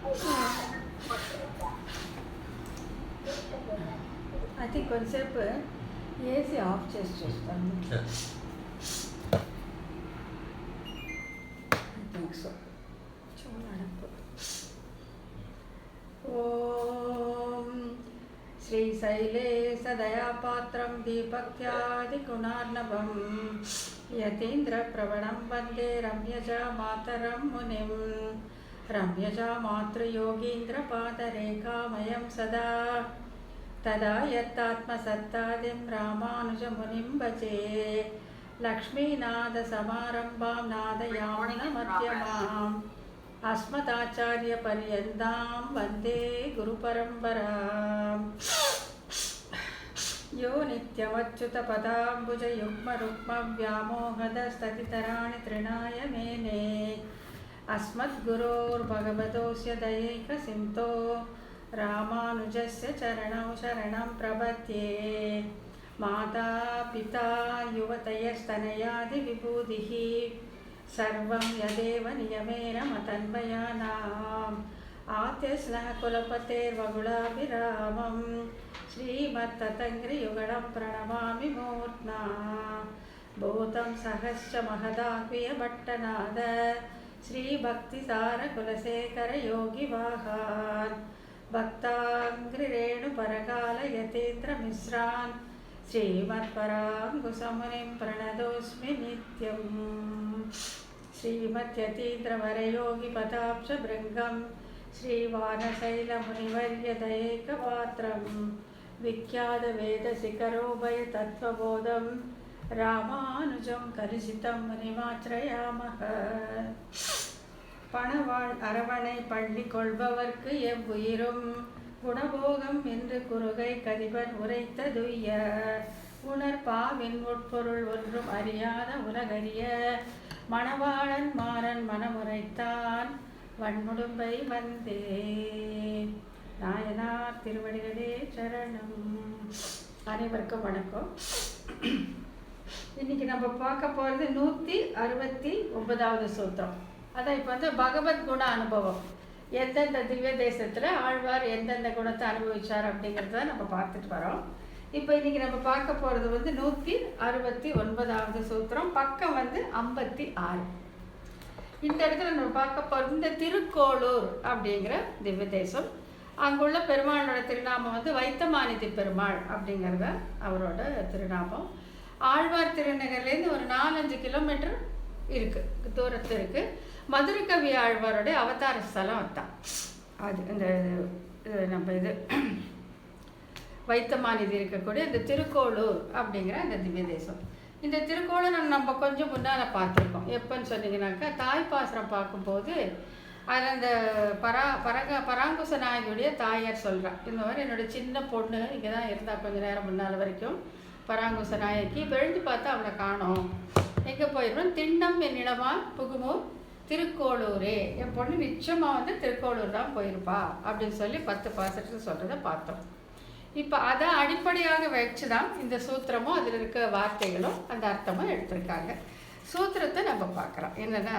I think కొంచెంసేపు AC of చేసి చూస్తాను. I think so. చూడడప్పు. ఓం శ్రీశైలే సదయాపాత్రం దీపక్త్యాదిగుణార్ణవం యతీంద్రప్రవణం వందే రమ్యజా మాతరం మునిం రమ్యజా మాతృయోగీంద్రపాదరేఖామయం సదా తదా యత్తాత్మసత్తాదిం రామానుజమునిం భజే లక్ష్మీనాథసమారంభాం నాదయామునమధ్యమాం అస్మదాచార్యపర్యంతాం వందే గురుపరంపరాం యో నిత్యమచ్యుతపదాంబుజయుగ్మరుక్మవ్యామోహదస్తతితరాణి తృణాయ మేనే అస్మద్గురోర్భగవతోస్య దయైకసింతో రామానుజస్య చరణౌ శరణం ప్రపద్యే మాతా పితా యువతయస్తనయాది విభూతిః సర్వం యదేవ నియమేన మతన్మయానాం ఆద్యస్నః కులపతేర్వగుళాభిరామం శ్రీమత్తతంగ్రియుగళం ప్రణమామి మూర్ధ్నా భూతం సహస్ర మహదాహ్వియభట్టనాద శ్రీభక్తిసారకులశేఖర యోగివాహాన్ భక్తాంగ్రిరేణుపరకాలయతీంద్రమిశ్రాన్ శ్రీమత్పరాంగుసమునిం ప్రణతోస్మి నిత్యం శ్రీమద్యతీంద్రవరయోగిపదాబ్జభృంగం శ్రీవానశైలమునివర్యదైకపాత్రం విఖ్యాతవేదశిఖరోభయతత్त्वबोधं ராமானுஜம் கரிசிதம் முனிமாச்ரயாமஹ. பணவாழ் அரவணை பள்ளி கொள்பவர்க்கு எவ்வுயிரும் குணபோகம் என்று குறுகை கதிபன் உரைத்ததுய்ய உணர்பாவின் உட்பொருள் ஒன்றும் அறியாத உலகறிய மணவாளன் மாறன் மனமுரைத்தான் வன்முடும்பை வந்தே. நாயனார் திருவடிகளே சரணம். அனைவருக்கும் வணக்கம். இன்னைக்கு நம்ம பார்க்க போகிறது 169வது சூத்திரம். அதான் இப்போ வந்து பகவத் குண அனுபவம். எந்தெந்த திவ்ய தேசத்தில் ஆழ்வார் எந்தெந்த குணத்தை அனுபவிச்சார் அப்படிங்கிறத நம்ம பார்த்துட்டு வரோம். இப்போ இன்றைக்கி நம்ம பார்க்க போகிறது வந்து 169வது சூத்திரம், பக்கம் வந்து 56. இந்த இடத்துல நம்ம பார்க்க போகிறது இந்த திருக்கோளூர் அப்படிங்கிற திவ்ய தேசம். அங்குள்ள பெருமாளோட திருநாமம் வந்து வைத்தமானிதி பெருமாள் அப்படிங்கிறத அவரோட திருநாமம். ஆழ்வார் திருநகர்லேருந்து ஒரு 4-5 கிலோமீட்டர் இருக்குது, தூரத்து இருக்குது. மதுரை கவி ஆழ்வாரோடைய அவதார ஸ்தலம் தான் அது. இந்த நம்ம இது வைத்தமானிதி இருக்கக்கூடிய இந்த திருக்கோளூர் அப்படிங்கிற இந்த திவ்ய தேசம். இந்த திருக்கோளூர் நம்ம கொஞ்சம் முன்னால் பார்த்துருக்கோம். எப்போன்னு சொன்னீங்கன்னாக்கா, தாய்ப்பாசுரம் பார்க்கும்போது அதில் அந்த பராங்குச நாயகியுடைய தாயார் சொல்கிறான், இந்த மாதிரி என்னோடய சின்ன பொண்ணு இங்கே தான் இருந்தால் கொஞ்சம் நேரம் முன்னால் வரைக்கும் பராங்குச நாயகி. விழுந்து பார்த்தா அவளை காணோம், எங்கே போயிடுவோம், திண்ணம் என்னிடமா புகுமூர் திருக்கோளூரே, என் பொண்ணு நிச்சயமாக வந்து திருக்கோளூர் தான் போயிருப்பா அப்படின்னு சொல்லி 10 பாசத்தில் சொல்கிறத பார்த்தோம். இப்போ அதை அடிப்படையாக வச்சு தான் இந்த சூத்திரமும் அதில் இருக்க வார்த்தைகளும் அந்த அர்த்தமும் எடுத்திருக்காங்க. சூத்திரத்தை நம்ம பார்க்குறோம். என்னென்னா,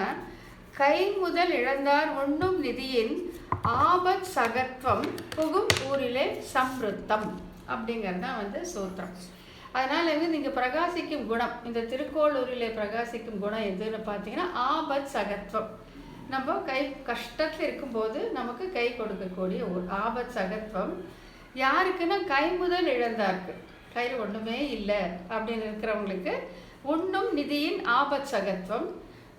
கை முதல் இழந்தார் உண்ணும் நிதியின் ஆபத் சகத்வம் புகும் ஊரிலே சம்ருத்தம் அப்படிங்கிறது தான் வந்து சூத்திரம். அதனால் வந்து நீங்கள் பிரகாசிக்கும் குணம், இந்த திருக்கோளூரிலே பிரகாசிக்கும் குணம் எதுன்னு பார்த்தீங்கன்னா ஆபத் சகத்வம். நம்ம கை கஷ்டத்தில் இருக்கும்போது நமக்கு கை கொடுக்கக்கூடிய ஒரு ஆபத் சகத்வம். யாருக்குன்னா கை முதல் இழந்தாருக்கு, கையில் ஒன்றுமே இல்லை அப்படின்னு இருக்கிறவங்களுக்கு உண்ணும் நிதியின் ஆபத் சகத்வம்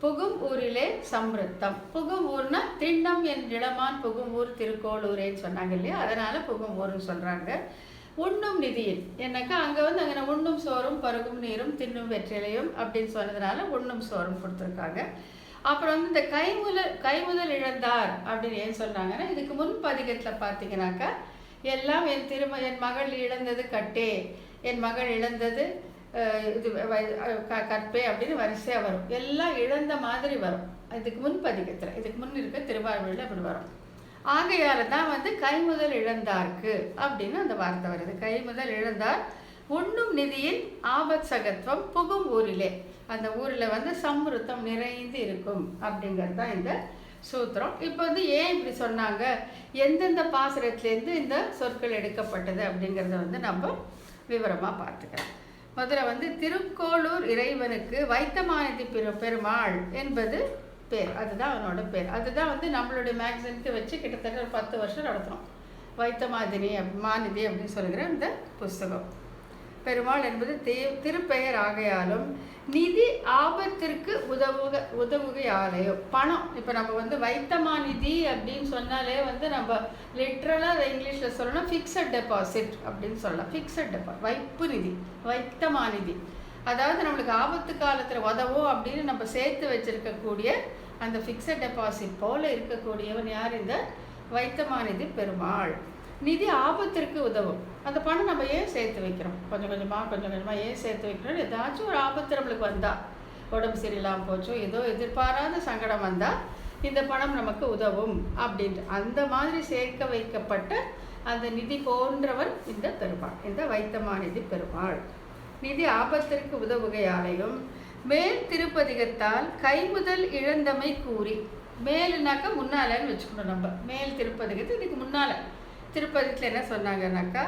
புகும் ஊரிலே சம்ருத்தம். புகும் ஊர்னா திண்ணம் என் இளமான் புகும் ஊர் திருக்கோளூரேன்னு சொன்னாங்க இல்லையா, அதனால் புகும் ஊர்னு சொல்கிறாங்க. உண்ணும் நிதியில் என்னக்கா அங்கே வந்து அங்கே உண்ணும் சோறும் பருகும் நீரும் தின்னும் வெற்றிலையும் அப்படின்னு சொன்னதுனால உண்ணும் சோறும் கொடுத்துருக்காங்க. அப்புறம் வந்து இந்த கை முதல் இழந்தார் அப்படின்னு ஏன் சொல்கிறாங்கன்னா, இதுக்கு முன் பதிகத்தில் பார்த்தீங்கன்னாக்கா எல்லாம் என் மகள் இழந்தது கட்டே, என் மகள் இழந்தது இது கற்பே அப்படின்னு வரிசையாக வரும். எல்லாம் இழந்த மாதிரி வரும் இதுக்கு முன் பதிகத்தில். இதுக்கு முன் இருக்க திருவாரூரில் அப்படி வரும். ஆகையால் தான் வந்து கை முதல் இழந்தார்க்கு அப்படின்னு அந்த வார்த்தை வருது. கை முதல் இழந்தார் உண்ணும் நிதியின் ஆபத் சகத்வம் புகும் ஊரிலே, அந்த ஊரில் வந்து சம்ருத்தம் நிறைந்து இருக்கும் அப்படிங்கிறது தான் இந்த சூத்திரம். இப்போ வந்து ஏன் இப்படி சொன்னாங்க, எந்தெந்த பாசுரத்துலேருந்து இந்த சொற்கள் எடுக்கப்பட்டது அப்படிங்கிறத வந்து நம்ம விவரமாக பார்த்துக்கலாம். முதல்ல வந்து திருக்கோளூர் இறைவனுக்கு வைத்தமாநிதி பெருமாள் என்பது பேர். அதுதான் அவனோட பேர். அதுதான் வந்து நம்மளுடைய மேக்சினுக்கு வச்சு கிட்டத்தட்ட ஒரு 10 வருஷம் நடத்துகிறோம். வைத்தமாதினி மாநிதி அப்படின்னு சொல்லுகிற இந்த புஸ்தகம். பெருமாள் என்பது திருப்பெயர் ஆகையாலும் நிதி ஆபத்திற்கு உதவுகையாலேயோ பணம். இப்போ நம்ம வந்து வைத்தமாநிதி அப்படின்னு சொன்னாலே வந்து நம்ம லிட்ரலாக இங்கிலீஷில் சொல்லணும் ஃபிக்ஸட் டெபாசிட் அப்படின்னு சொல்லலாம். ஃபிக்ஸட் வைப்பு நிதி, வைத்தமாநிதி. அதாவது நம்மளுக்கு ஆபத்து காலத்தில் உதவும் அப்படின்னு நம்ம சேர்த்து வச்சிருக்கக்கூடிய அந்த ஃபிக்ஸட் டெபாசிட் போல் இருக்கக்கூடியவன் யார்? இந்த வைத்தமாநிதி பெருமாள். நிதி ஆபத்திற்கு உதவும். அந்த பணம் நம்ம ஏன் சேர்த்து வைக்கிறோம்? கொஞ்சம் கொஞ்சமாக ஏன் சேர்த்து வைக்கிறோம்? ஏதாச்சும் ஒரு ஆபத்து நம்மளுக்கு வந்தால், உடம்பு சரியில்லாமல் போச்சோ, ஏதோ எதிர்பாராத சங்கடம் வந்தால் இந்த பணம் நமக்கு உதவும் அப்படின்ட்டு அந்த மாதிரி சேர்க்க வைக்கப்பட்ட அந்த நிதி போன்றவர் இந்த பெருமாள், இந்த வைத்தமாநிதி பெருமாள். நிதி ஆபத்திற்கு உதவுகையாலையும் மேல் திருப்பதிகத்தால் கைமுதல் இழந்தமை கூறி, மேலுனாக்கா முன்னாலன்னு வச்சுக்கணும். நம்ம மேல் திருப்பதிகத்து இதுக்கு முன்னால் திருப்பதிகத்தில் என்ன சொன்னாங்கன்னாக்கா,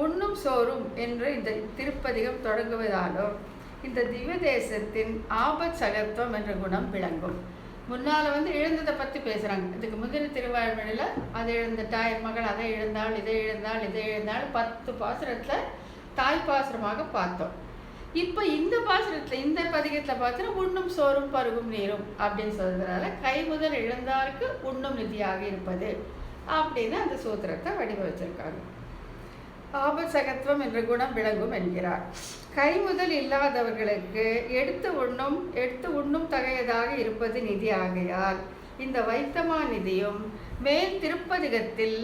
உண்ணும் சோறும் என்று இந்த திருப்பதிகம் தொடங்குவதாலும் இந்த திவ்ய தேசத்தின் ஆபத் சகத்துவம் என்ற குணம் விளங்கும். முன்னால் வந்து இழந்ததை பற்றி பேசுகிறாங்க. இதுக்கு முந்தின திருவாழ்மொழியில் அதை இழந்துட்டா என் மகள், அதை இழந்தாள், இதை இழந்தாள் 10 பாசுரத்தில் தாய் பாசுரமாக பார்த்தோம். இப்போ இந்த பாசுரத்தில் இந்த பதிகத்தில் பார்த்தோன்னா உண்ணும் சோறும் பருகும் நீரும் அப்படின்னு சொல்கிறதுனால கைமுதல் இழந்தாருக்கு உண்ணும் நிதியாக இருப்பது அப்படின்னு அந்த சூத்திரத்தை வடிவமைச்சிருக்காங்க. ஆபசகத்துவம் என்ற குணம் விளங்கும் என்கிறார். கைமுதல் இல்லாதவர்களுக்கு எடுத்து உண்ணும் தகையதாக இருப்பது நிதி ஆகையால் இந்த வைத்தமா நிதியும் மேல் திருப்பதிகத்தில்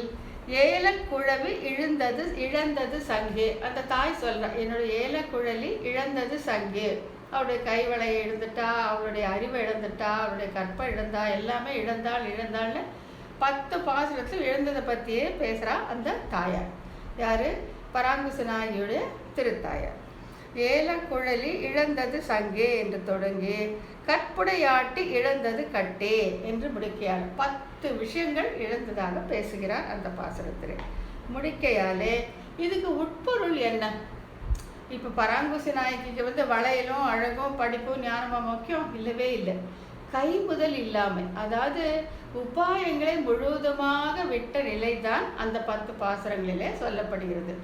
ஏலக்குழவி இழந்தது சங்கே. அந்த தாய் சொல்ற, என்னுடைய ஏலக்குழலி இழந்தது சங்கே. அவருடைய கைவளை இழந்துட்டா, அவருடைய அறிவை இழந்துட்டா, அவருடைய கற்பை இழந்தா, எல்லாமே இழந்தாள்னு 10 பாசுரத்தில் இழந்ததை பற்றியே பேசுகிறா அந்த தாயார். யார்? பராங்குச நாயகியுடைய திருத்தாயார். ஏலக்குழலி இழந்தது சங்கே என்று தொடங்கி கற்புடையாட்டி இழந்தது கட்டே என்று முடிக்கையால் 10 விஷயங்கள் இழந்ததாக பேசுகிறார் அந்த பாசுரத்தில். முடிக்கையாலே இதுக்கு உட்பொருள் என்ன? இப்போ பராங்குசி நாயகிக்கு வந்து வளையலும் அழகும் படிப்பும் ஞானமும் முக்கியம் இல்லவே இல்லை. கைமுதல் இல்லாமல், அதாவது உபாயங்களை முழுவதுமாக விட்ட நிலைதான் அந்த 10 பாசுரங்களிலே சொல்லப்படுகிறது.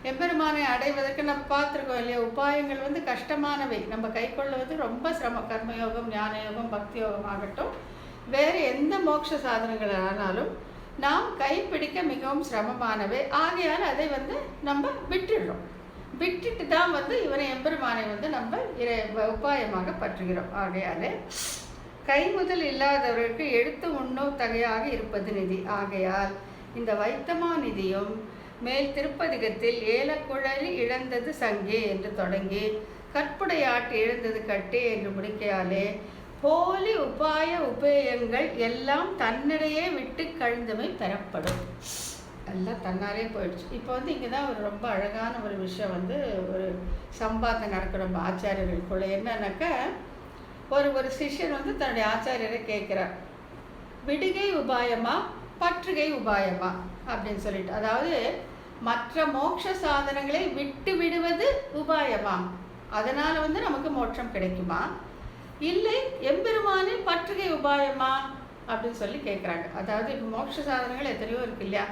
எம்பெருமானை அடைவதற்கு நம்ம பார்த்துருக்கோம் இல்லையா? உபாயங்கள் வந்து கஷ்டமானவை, நம்ம கை கொள்ளுவது ரொம்ப சிரமம். கர்மயோகம், ஞான யோகம், பக்தி யோகம் ஆகட்டும், வேறு எந்த மோட்ச சாதனங்கள் ஆனாலும் நாம் கைப்பிடிக்க மிகவும் சிரமமானவை. ஆகையால் அதை வந்து நம்ம விட்டுட்டு தான் வந்து இவனை எம்பெருமானை வந்து நம்ம உபாயமாக பற்றுகிறோம். ஆகையாலே கைமுதல் இல்லாதவர்களுக்கு எடுத்து உண்ணும் தகையாக இருப்பது நிதி. ஆகையால் இந்த வைத்தமா நிதியும் மேல் திருப்பதிகத்தில் ஏலக்குழலி இழந்தது சங்கே என்று தொடங்கி கற்புடையாட்டு இழந்தது கட்டே என்று முடிக்கையாலே போலி உபேயங்கள் எல்லாம் தன்னிடையே விட்டு கழிந்தமை பெறப்படும். எல்லாம் தன்னாலே போயிடுச்சு. இப்போ வந்து இங்கே தான் ஒரு ரொம்ப அழகான ஒரு விஷயம் வந்து ஒரு சம்பாதனை நடக்கிற நம்ம ஆச்சாரியர்களுக்குள்ள. என்னன்னாக்கா, ஒரு சிஷ்யன் வந்து தன்னுடைய ஆச்சாரியரை கேட்குறார், விடுகை உபாயமா பற்றுகை உபாயமா அப்படின்னு சொல்லிட்டு. அதாவது மற்ற மோட்ச சாதனங்களை விட்டு விடுவது உபாயமா, அதனால் வந்து நமக்கு மோட்சம் கிடைக்குமா, இல்லை எம்பெருமானே பற்றுகை உபாயமா அப்படின்னு சொல்லி கேட்குறாங்க. அதாவது இப்போ மோட்ச சாதனங்கள் எத்தனையோ இருக்கு இல்லையா,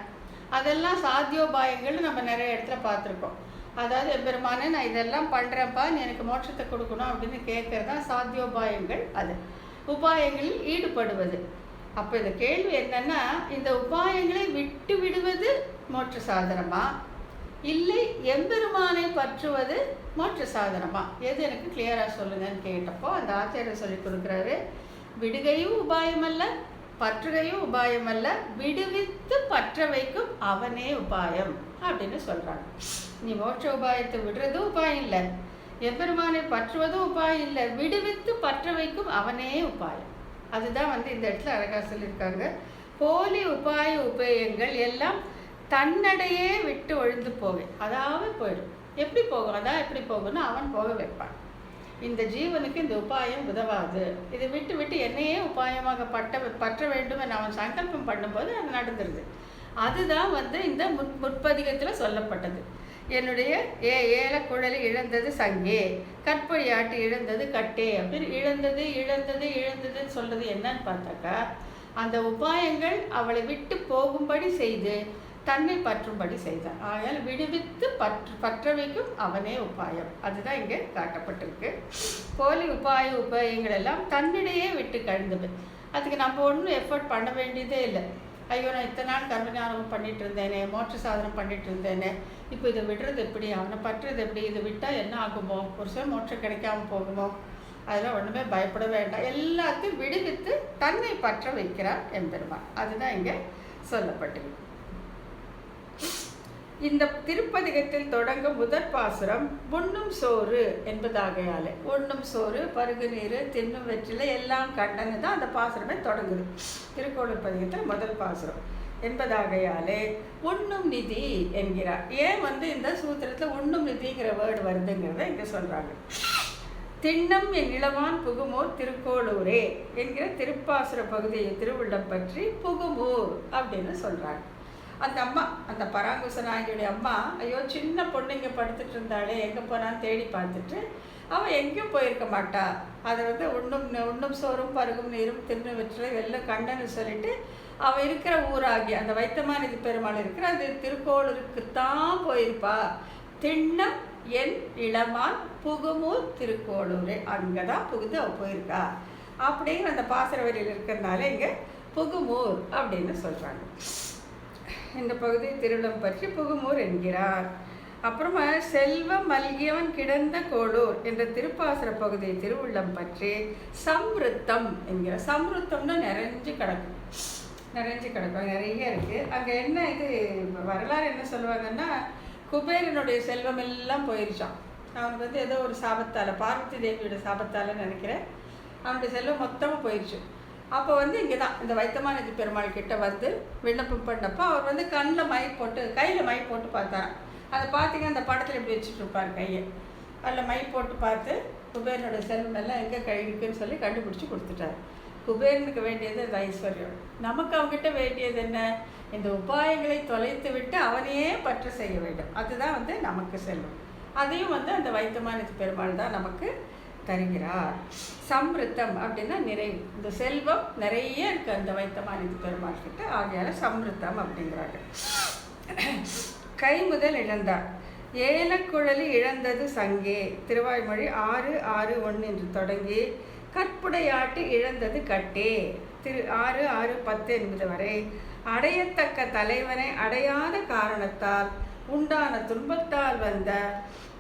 அதெல்லாம் சாத்தியோபாயங்கள்னு நம்ம நிறைய இடத்துல பார்த்துருக்கோம். அதாவது எம்பெருமானே நான் இதெல்லாம் பண்ணுறேன்ப்பா, நீ எனக்கு மோட்சத்தை கொடுக்கணும் அப்படின்னு கேட்குறது தான் சாத்தியோபாயங்கள். அது உபாயங்களில் ஈடுபடுவது. அப்போ இந்த கேள்வி என்னன்னா, இந்த உபாயங்களை விட்டு விடுவது மோட்ச சாதனமா, இல்லை எம்பெருமானை பற்றுவது மோட்ச சாதனமா, எது எனக்கு கிளியராக சொல்லுங்கன்னு கேட்டப்போ அந்த ஆச்சாரியர் சொல்லி கொடுக்குறாரு, விடுகையும் உபாயம் அல்ல, பற்றுகையும் உபாயம் அல்ல, விடுவித்து பற்ற வைக்கும் அவனே உபாயம் அப்படின்னு சொல்கிறாங்க. நீ மோட்ச உபாயத்தை விடுறதும் உபாயம் இல்லை, எம்பெருமானை பற்றுவதும் உபாயம் இல்லை, விடுவித்து பற்ற வைக்கும் அவனே உபாயம். அதுதான் வந்து இந்த இடத்துல அழகாக சொல்லியிருக்காங்க. போலி உபேயங்கள் எல்லாம் தன்னடையே விட்டு ஒழிந்து போவேன். அதாவது போயிடும். எப்படி போகும்? அதான் எப்படி போகும்னா அவன் போக வைப்பான். இந்த ஜீவனுக்கு இந்த உபாயம் உதவாது, இதை விட்டு விட்டு என்னையே உபாயமாக பற்ற வேண்டும் என்று அவன் சங்கல்பம் பண்ணும்போது அது நடந்துருது. அதுதான் வந்து இந்த முற்பதிகத்தில் சொல்லப்பட்டது. என்னுடைய ஏலக்குழலி இழந்தது சங்கே, கற்பொழியாட்டு இழந்தது கட்டே அப்படின்னு இழந்ததுன்னு சொல்றது என்னன்னு பார்த்தாக்கா, அந்த உபாயங்கள் அவளை விட்டு போகும்படி செய்து தன்னை பற்றும்படி செய்தான். ஆகையால் விடுவித்து பற்ற வைக்கும் அவனே உபாயம். அதுதான் இங்கே காட்டப்பட்டிருக்கு. போலி உபாயங்கள் எல்லாம் தன்னிடையே விட்டு கழிந்தது. அதுக்கு நம்ம ஒன்றும் எஃபர்ட் பண்ண வேண்டியதே இல்லை. ஐயோ, நான் இத்தனை நாள் கர்மஞானம் பண்ணிட்டு இருந்தேனே, மோட்ச சாதனம் பண்ணிட்டு இருந்தேனே, இப்போ இதை விடுறது எப்படி, அவனை பற்றுறது எப்படி, இதை விட்டால் என்ன ஆகுமோ, ஒரு சில மோட்சம் கிடைக்காம போகுமோ, அதெல்லாம் ஒன்றுமே பயப்பட வேண்டாம். எல்லாத்தையும் விடுவித்து தன்னை பற்ற வைக்கிறார் எம்பெருமான். அதுதான் இங்கே சொல்லப்பட்டிருக்கு. இந்த திருப்பதிகத்தில் தொடங்கும் முதற் பாசுரம் உண்ணும் சோறு என்பதாகையாலே, உண்ணும் சோறு, பருகு நீர், தின்னும் வெற்றிலை எல்லாம் கண்டன்னு தான் அந்த பாசுரமே தொடங்குது. திருக்கோளூர் பதிகத்தில் முதல் பாசுரம் என்பதாகையாலே உண்ணும் நிதி என்கிறார். ஏன் வந்து இந்த சூத்திரத்தில் உண்ணும் நிதிங்கிற வேர்டு வருதுங்கிறத இங்கே சொல்கிறாங்க. திண்ணம் என் இளவான் புகுமூர் திருக்கோளூரே என்கிற திருப்பாசுர பகுதியை திருவுள்ளம் பற்றி புகுமூர் அப்படின்னு சொல்கிறாங்க. அந்த அம்மா, அந்த பராங்குச நாயகியுடைய அம்மா, ஐயோ சின்ன பொண்ணு இங்கே படுத்துட்டு இருந்தாலே, எங்கே போனான்னு தேடி பார்த்துட்டு அவன் எங்கேயும் போயிருக்க மாட்டா, அதை வந்து உண்ணும் சோறும் பருகும் நீரும் தின்னு வெற்றிலை எல்லாம் கண்டன்னு சொல்லிட்டு அவன் இருக்கிற ஊராகி அந்த வைத்தமாநிதி பெருமாள் இருக்கிற அந்த திருக்கோளூருக்குத்தான் போயிருப்பா. திண்ணம் என் இளமான் புகுமூர் திருக்கோளூரே, அங்கே தான் புகுந்து அவள் போயிருக்கா அப்படிங்கிற அந்த பாசற வரியில் இருக்கிறதுனால இங்கே புகுமூர் அப்படின்னு சொல்கிறாங்க. இந்த பகுதி திருவிழம் பற்றி புகுமூர் என்கிறார். அப்புறமா செல்வம் மல்கியவன் கிடந்த கோளூர் என்ற திருப்பாசுர பகுதியை திருவுள்ளம் பற்றி சம்ருத்தம் என்கிறார். சம்ருத்தம்னா நிறைஞ்சு கிடக்கும், நிறைய இருக்குது. அங்கே என்ன இது வரலாறு என்ன சொல்லுவாங்கன்னா, குபேரனுடைய செல்வம் எல்லாம் போயிருச்சான். அவனுக்கு வந்து ஏதோ ஒரு சாபத்தால், பார்வதி தேவியோட சாபத்தால் நினைக்கிறேன், அவனுடைய செல்வம் மொத்தமாக போயிடுச்சு. அப்போ வந்து இங்கே தான் இந்த வைத்தமாநிதி பெருமாள் கிட்ட வந்து விண்ணப்பம் பண்ணப்போ அவர் வந்து கண்ணில் மை போட்டு கையில் மை போட்டு பார்த்தாரான். அதை பார்த்தீங்கன்னா அந்த படத்தில் இப்படி வச்சுட்டு இருப்பார் கையை, அதில் மை போட்டு பார்த்து குபேரனோட செல்வம் எல்லாம் எங்கே இருக்குன்னு சொல்லி கண்டுபிடிச்சி கொடுத்துட்டார். குபேரனுக்கு வேண்டியது அந்த ஐஸ்வர்யம், நமக்கு அவங்ககிட்ட வேண்டியது என்ன, இந்த உபாயங்களை தொலைத்து விட்டு அவனையே பற்று செய்ய வேண்டும். அதுதான் வந்து நமக்கு செல்வம். அதையும் வந்து அந்த வைத்தமாநிதி பெருமாள் தான் நமக்கு தருகிறார். சம்ருத்தம் அப்படின்னா நிறைவு, இந்த செல்வம் நிறைய இருக்கு அந்த வைத்தமாநிதி பெருமாள் கிட்ட, ஆகையால சம்ருத்தம் அப்படிங்கிறாங்க. கை முதல் இழந்தார், ஏலக்குழலி இழந்தது சங்கே, திருவாய்மொழி 6:6:1 என்று தொடங்கி கற்புடையாட்டு இழந்தது கட்டே, 6:6:10 என்பது வரை அடையத்தக்க தலைவனை அடையாத காரணத்தால் உண்டான துன்பத்தால் வந்த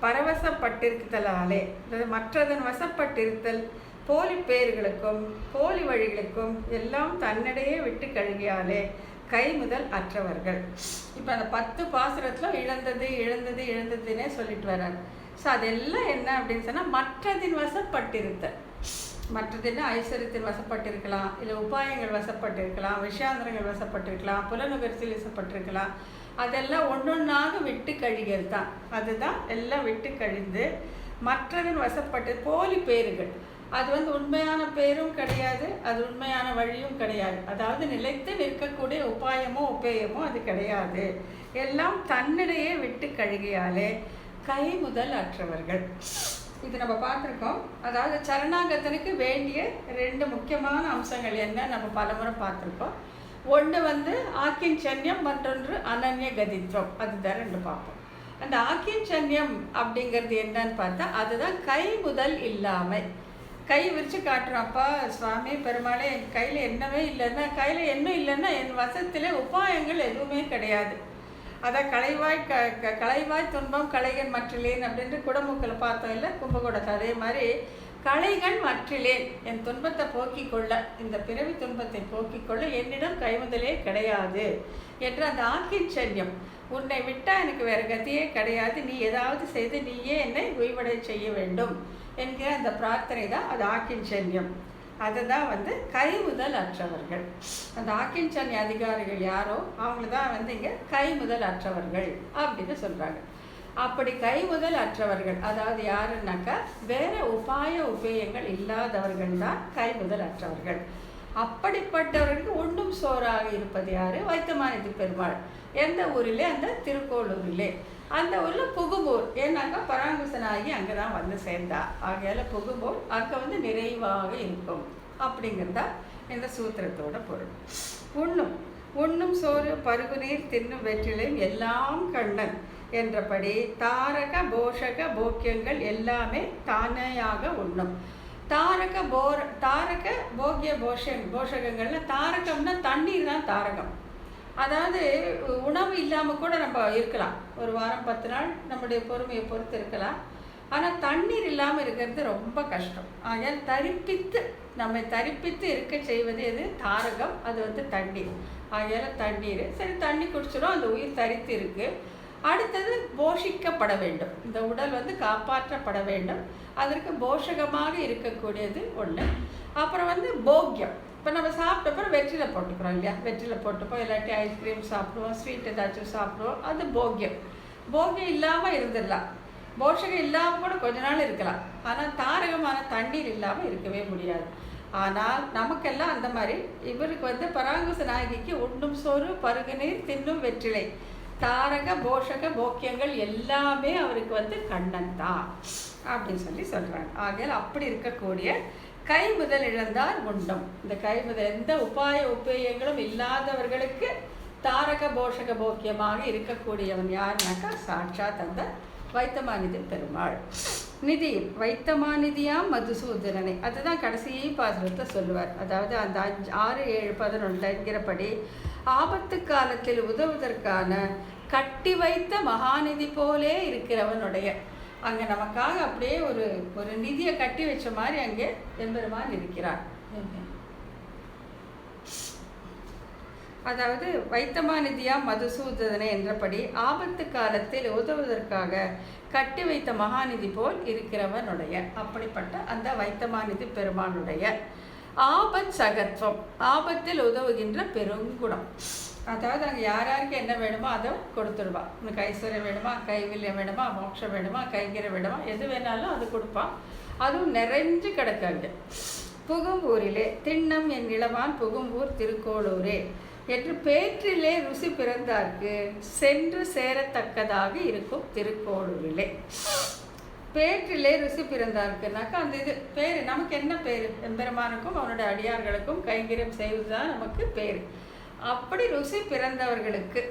பரவசப்பட்டிருத்தலாலே, மற்றதன் வசப்பட்டிருத்தல் போலி பேர்களுக்கும் போலி வழிகளுக்கும் எல்லாம் தன்னிடையே விட்டு கழுகியாலே கை முதல் அற்றவர்கள். இப்போ அந்த 10 பாசுரத்தில் இழந்ததுன்னே சொல்லிட்டு வர்றாரு. ஸோ அதெல்லாம் என்ன அப்படின்னு சொன்னால், மற்றதின் வசப்பட்டிருத்தல். மற்றதுன்னா ஐஸ்வர்யத்தின் வசப்பட்டிருக்கலாம், இல்லை உபாயங்கள் வசப்பட்டிருக்கலாம், விஷயாந்திரங்கள் வசப்பட்டிருக்கலாம், புலனுகர்ச்சியில் வசப்பட்டிருக்கலாம். அதெல்லாம் ஒன்றொன்றாக விட்டு கழிகிறது தான். அதுதான் எல்லாம் விட்டு கழிந்து மற்றதன் வசப்பட்டு போலி பேர்கள், அது வந்து உண்மையான பேரும் கிடையாது, அது உண்மையான வழியும் கிடையாது. அதாவது நிலைத்து நிற்கக்கூடிய உபாயமோ உபேயமோ அது கிடையாது. எல்லாம் தன்னிடையே விட்டு கழுகியாலே கை முதல் அற்றவர்கள். இது நம்ம பார்த்துருக்கோம். அதாவது சரணாகத்தனுக்கு வேண்டிய 2 முக்கியமான அம்சங்கள் என்ன நம்ம பலமுறை பார்த்துருக்கோம். ஒன்று வந்து ஆக்கிஞ்சன்யம், மற்றொன்று அனன்ய கதித்வம். அதுதான் 2 பார்ப்போம். அந்த ஆக்கிஞ்சன்யம் அப்படிங்கிறது என்னன்னு பார்த்தா, அதுதான் கை முதல் இல்லாமை. கை விரித்து காட்டுறாப்பா சுவாமி பெருமாளே, என் கையில் என்னவே இல்லைன்னா, கையில் என்ன இல்லைன்னா என் வசத்திலே உபாயங்கள் எதுவுமே கிடையாது. அதான் களைவாய் துன்பம் களைகன் மற்றிலேன் அப்படின்ட்டு குடமுக்கில் பார்த்தோம் இல்லை, கும்பகோடத்தை. அதே மாதிரி களைகள் மற்றிலேன், என் துன்பத்தை போக்கிக் கொள்ள, இந்த பிறவி துன்பத்தை போக்கிக் கொள்ள என்னிடம் கைமுதலே கிடையாது என்று அந்த ஆக்கிஞ்சன்யம், உன்னை விட்டால் எனக்கு வேறு கதியே கிடையாது, நீ ஏதாவது செய்து நீயே என்னை உய்வடை செய்ய வேண்டும் என்கிற அந்த பிரார்த்தனை தான் அது ஆக்கிஞ்சன்யம். அதுதான் வந்து கை முதல் அற்றவர்கள். அந்த ஆக்கிஞ்சன்ய அதிகாரிகள் யாரோ அவங்கள தான் வந்து இங்கே கை முதல் அற்றவர்கள் அப்படின்னு சொல்கிறாங்க. அப்படி கைமுதல் அற்றவர்கள், அதாவது யாருன்னாக்கா வேற உபாய உபேயங்கள் இல்லாதவர்கள் தான் கைமுதல் அற்றவர்கள். அப்படிப்பட்டவர்களுக்கு உண்ணும் சோறாக இருப்பது யாரு? வைத்தமாநிதி பெருமாள். எந்த ஊரிலே? அந்த திருக்கோளூரிலே. அந்த ஊரில் புகும்பூர். ஏன்னாக்கா பராங்குசனாகி அங்கே தான் வந்து சேர்ந்தா. ஆகையால புகும்பூர் அங்கே வந்து நிறைவாக இருக்கும் அப்படிங்கிறதா இந்த சூத்திரத்தோட பொருள். உண்ணும் சோறு பருகுநீர் தின்னும் வெற்றிலையும் எல்லாம் கண்ணன் என்றபடி தாரக போஷக போக்கியங்கள் எல்லாமே தானேயாக உண்ணும். தாரக போக்கிய போஷகங்கள்ல தாரகம்னா தண்ணீர் தான் தாரகம். அதாவது உணவு இல்லாமல் கூட நம்ம இருக்கலாம், ஒரு வாரம் 10 நாள் நம்முடைய பொறுமையை பொறுத்து இருக்கலாம். ஆனால் தண்ணீர் இல்லாமல் இருக்கிறது ரொம்ப கஷ்டம். ஆகையால் நம்மை தரிப்பித்து இருக்க செய்வது எது? தாரகம். அது வந்து தண்ணீர். ஆகையால் தண்ணீர் சரி, தண்ணி குடிச்சிடும், அந்த உயிர் தரித்து இருக்கு. அடுத்தது போஷிக்கப்பட வேண்டும். இந்த உடல் வந்து காப்பாற்றப்பட வேண்டும். அதற்கு போஷகமாக இருக்கக்கூடியது ஒன்று. அப்புறம் வந்து போக்கியம். இப்போ நம்ம சாப்பிட்டப்பறம் வெற்றிலை போட்டுக்கிறோம் இல்லையா? வெற்றிலை போட்டுப்போம், இல்லாட்டி ஐஸ்கிரீம் சாப்பிடுவோம், ஸ்வீட் ஏதாச்சும் சாப்பிடுவோம். அது போக்கியம். போக்கியம் இல்லாமல் இருந்துடலாம், போஷகம் இல்லாமல் கூட கொஞ்ச நாள் இருக்கலாம். ஆனால் தாரகமான தண்ணீர் இல்லாமல் இருக்கவே முடியாது. ஆனால் நமக்கெல்லாம் அந்த மாதிரி இவருக்கு வந்து பராங்குச நாயகிக்கு உண்ணும் சோறு பருகுநீர் தின்னும் வெற்றிலை தாரக போஷக போக்கியங்கள் எல்லாமே அவருக்கு வந்து கண்ணன் தான் அப்படின்னு சொல்கிறாங்க. ஆகையால் அப்படி இருக்கக்கூடிய கைமுதல் இழந்தார் உண்ணும். இந்த கைமுதல் எந்த உபாய உபேயங்களும் இல்லாதவர்களுக்கு தாரக போஷக போக்கியமாக இருக்கக்கூடியவன் யாருனாக்கா சாட்சாத் அந்த வைத்தமாநிதி பெருமாள். நிதி வைத்தமாநிதியாம் மதுசூதனனை, அதுதான் கடைசி பாசுரத்தை சொல்லுவார். அதாவது அந்த 6, 7, 11 என்கிறபடி ஆபத்து காலத்தில் உதவுவதற்கான கட்டி வைத்த மகாநிதி போலே இருக்கிறவனுடைய, அங்கே நமக்காக அப்படியே ஒரு நிதியை கட்டி வச்ச மாதிரி அங்கே எம்பெருமான் இருக்கிறார். அதாவது வைத்தமாநிதியா மதுசூதனை என்றபடி ஆபத்து காலத்தில் உதவுவதற்காக கட்டி வைத்த மகாநிதி போல் இருக்கிறவனுடைய, அப்படிப்பட்ட அந்த வைத்தமாநிதி பெருமானுடைய ஆபத் சகத்வம், ஆபத்தில் உதவுகின்ற பெருங்குணம். அதாவது அங்கே யாருக்கு என்ன வேணுமோ அதை கொடுத்துடுவா. உனக்கு ஐஸ்வர்யம் வேணுமா, கைவில்யம் வேணுமா, மோட்சம் வேணுமா, கைங்கரை வேணுமா, எது வேணாலும் அது கொடுப்பான். அதுவும் நிறைஞ்சு கிடக்காங்க. புகும்பூரிலே திண்ணம் என் இளவான் புகும்பூர் திருக்கோளூரே என்று பேற்றிலே ருசி பிறந்தார்க்கு சென்று சேரத்தக்கதாக இருக்கும் திருக்கோளூரிலே. பேற்றிலே ருசி பிறந்தார்க்குனாக்கா அந்த இது பேர் நமக்கு என்ன பேர்? எம்பெருமானுக்கும் அவனுடைய அடியார்களுக்கும் கைங்கரியம் செய்வதுதான் நமக்கு பேர். அப்படி ருசி பிறந்தவர்களுக்கு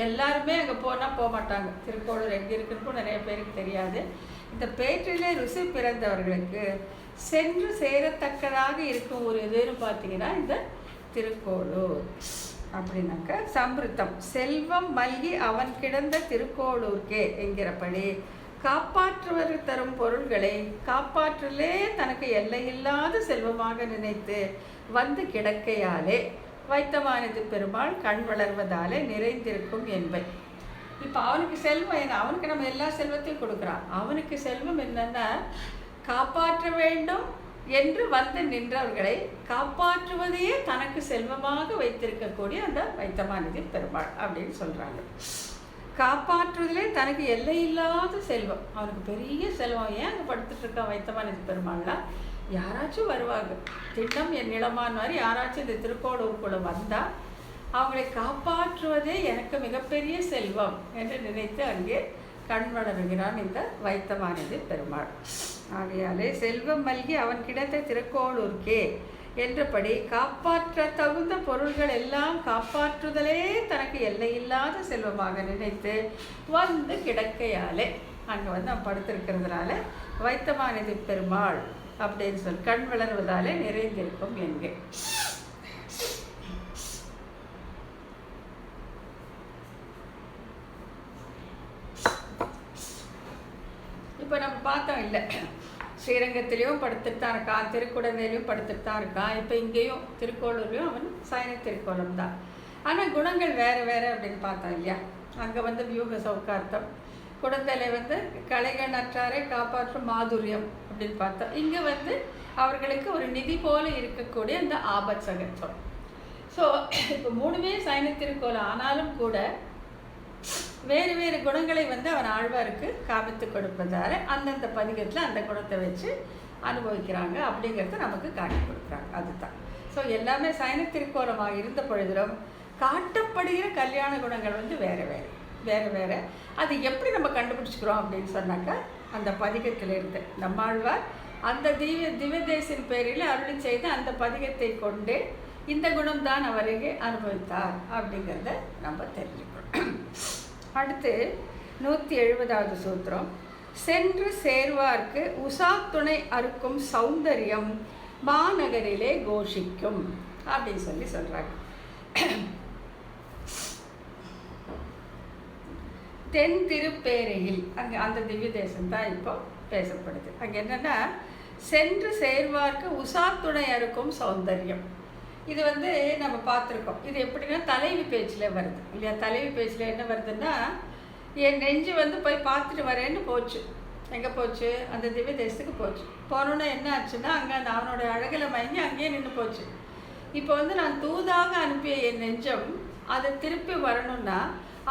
எல்லாருமே அங்கே போனால் போக மாட்டாங்க. திருக்கோளூர் எங்கே இருக்குன்னு நிறைய பேருக்கு தெரியாது. இந்த பேற்றிலே ருசி பிறந்தவர்களுக்கு சென்று சேரத்தக்கதாக இருக்கும் ஒரு இதுன்னு பார்த்தீங்கன்னா இந்த திருக்கோளூர். அப்படின்னாக்க சம்பிருத்தம் செல்வம் மல்கி அவன் கிடந்த திருக்கோளூர்க்கே என்கிறபடி காப்பாற்றுவர் தரும் பொருள்களை காப்பாற்றலே தனக்கு எல்லையில்லாத செல்வமாக நினைத்து வந்து கிடக்கையாலே வைத்தமாநிதி பெருமாள் கண் வளர்வதாலே நிறைந்திருக்கும் என்பை. இப்போ அவனுக்கு செல்வம் என்ன? அவனுக்கு நம்ம எல்லா செல்வத்தையும் கொடுக்குறான். அவனுக்கு செல்வம் என்னன்னா காப்பாற்ற வேண்டும் என்று வந்து நின்றவர்களை காப்பாற்றுவதையே தனக்கு செல்வமாக வைத்திருக்கக்கூடிய அந்த வைத்தமாநிதி பெருமாள் அப்படின்னு சொல்கிறாங்க. காப்பாற்றுவதிலே தனக்கு எல்லையில்லாத செல்வம், அவனுக்கு பெரிய செல்வம். ஏன் அங்கே படுத்துட்டு இருக்கான் வைத்தமாநிதி பெருமாள்லாம்? யாராச்சும் வருவாங்க, திண்ணம் என் நிலமான் மாதிரி யாராச்சும் இந்த திருக்கோளூருக்குள்ள வந்தால் அவங்களை காப்பாற்றுவதே எனக்கு மிகப்பெரிய செல்வம் என்று நினைத்து அங்கே கண் வளருகிறான் இந்த வைத்தமாநிதி பெருமாள். ஆகையாலே செல்வம் மல்கி அவன் கிடைத்த திருக்கோளூர்க்கே என்றபடி காப்பாற்ற தகுந்த பொருள்கள் எல்லாம் காப்பாற்றுதலே தனக்கு எல்லையில்லாத செல்வமாக நினைத்து வந்து கிடக்கையாலே அங்கே வந்து அவன் படுத்திருக்கிறதுனால வைத்தமாநிதி பெருமாள் அப்படின்னு சொல்லி கண் வளர்வதாலே நிறைந்திருக்கும் என்கே. இப்போ நம்ம பார்த்தோம் இல்லை, ஸ்ரீரங்கத்திலையும் படுத்துட்டு தான் இருக்கான், திருக்குடந்தையிலையும் படுத்துட்டு தான் இருக்கான். இப்போ இங்கேயும் திருக்கோளூர்லையும் அவன் சயன திருக்கோலம் தான். ஆனால் குணங்கள் வேறு வேறு அப்படின்னு பார்த்தோம் இல்லையா? அங்கே வந்து வியூக சௌகார்த்தம், குடந்தையில வந்து கலைகள் அற்றாரை காப்பாற்றும் மாதுரியம் அப்படின்னு பார்த்தோம். இங்கே வந்து அவர்களுக்கு ஒரு நிதி போல இருக்கக்கூடிய அந்த ஆபத் சகத்துவம். ஸோ இப்போ 3மே சயன திருக்கோலம் ஆனாலும் கூட வேறு வேறு குணங்களை வந்து அவன் ஆழ்வாருக்கு காமித்து கொடுப்பதால் அந்தந்த பதிகத்தில் அந்த குணத்தை வச்சு அனுபவிக்கிறாங்க அப்படிங்கிறத நமக்கு காட்டி கொடுக்குறாங்க. அதுதான். ஸோ எல்லாமே சைன திருக்கோலமாக இருந்த பொழுதிலும் காட்டப்படுகிற கல்யாண குணங்கள் வந்து வேறு வேறு வேறு வேறு. அது எப்படி நம்ம கண்டுபிடிச்சிக்கிறோம் அப்படின்னு சொன்னாக்கா, அந்த பதிகத்திலிருந்து நம்மாழ்வார் அந்த திவ்யதேசின் பேரில் அருளி செய்த அந்த பதிகத்தை கொண்டு இந்த குணம்தான் அவருக்கு அனுபவித்தார் அப்படிங்கிறத நம்ம தெரிஞ்சுக்கிறோம். அடுத்து 170வது சூத்திரம். சென்று சேர்வார்க்கு உசா துணை அறுக்கும் சௌந்தரியம் மாநகரிலே கோஷிக்கும் அப்படின்னு சொல்கிறாங்க. தென் திருப்பேரையில் அங்கே அந்த திவ்ய தேசம் தான் இப்போ பேசப்படுது. அங்கே என்னென்னா, சென்று சேர்வார்க்கு உசா துணை அறுக்கும் சௌந்தரியம். இது வந்து நம்ம பார்த்துருக்கோம். இது எப்படின்னா தலைவி பேச்சில் வருது இல்லையா? தலைவி பேச்சில் என்ன வருதுன்னா, என் நெஞ்சு வந்து போய் பார்த்துட்டு வரேன்னு போச்சு. எங்கே போச்சு? அந்த திவ்ய தேசத்துக்கு போச்சு. போனோன்னே என்ன ஆச்சுன்னா, அங்கே அந்த அவனோட அழகில் மயங்கி அங்கேயே நின்று போச்சு. இப்போ வந்து நான் தூதாக அனுப்பிய என் நெஞ்சம் அதை திருப்பி வரணும்னா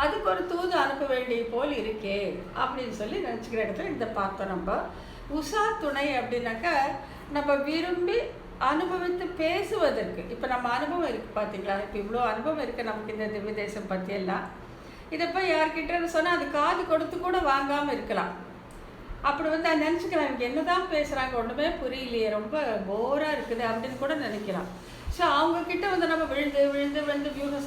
அதுக்கு ஒரு தூது அனுப்ப வேண்டிய போல் இருக்கே அப்படின்னு சொல்லி நினச்சிக்கிற இடத்துல இந்த பார்த்தோம். நம்ம உஷா துணை அப்படின்னாக்கா நம்ம விரும்பி அனுபவித்து பேசுவதற்கு. இப்போ நம்ம அனுபவம் இருக்குது பார்த்தீங்களா? இப்போ இவ்வளோ அனுபவம் இருக்குது நமக்கு இந்த திவ்ய தேசம் பற்றியெல்லாம். இதை போய் யார்கிட்டன்னு சொன்னால் அது காது கொடுத்து கூட வாங்காமல் இருக்கலாம். அப்படி வந்து அதை நினச்சிக்கலாம், எனக்கு என்ன தான் பேசுகிறாங்க, ஒன்றுமே புரியலையே, ரொம்ப போராக இருக்குது அப்படின்னு கூட நினைக்கலாம். ஸோ அவங்கக்கிட்ட வந்து நம்ம விழுந்து விழுந்து விழுந்து வியூக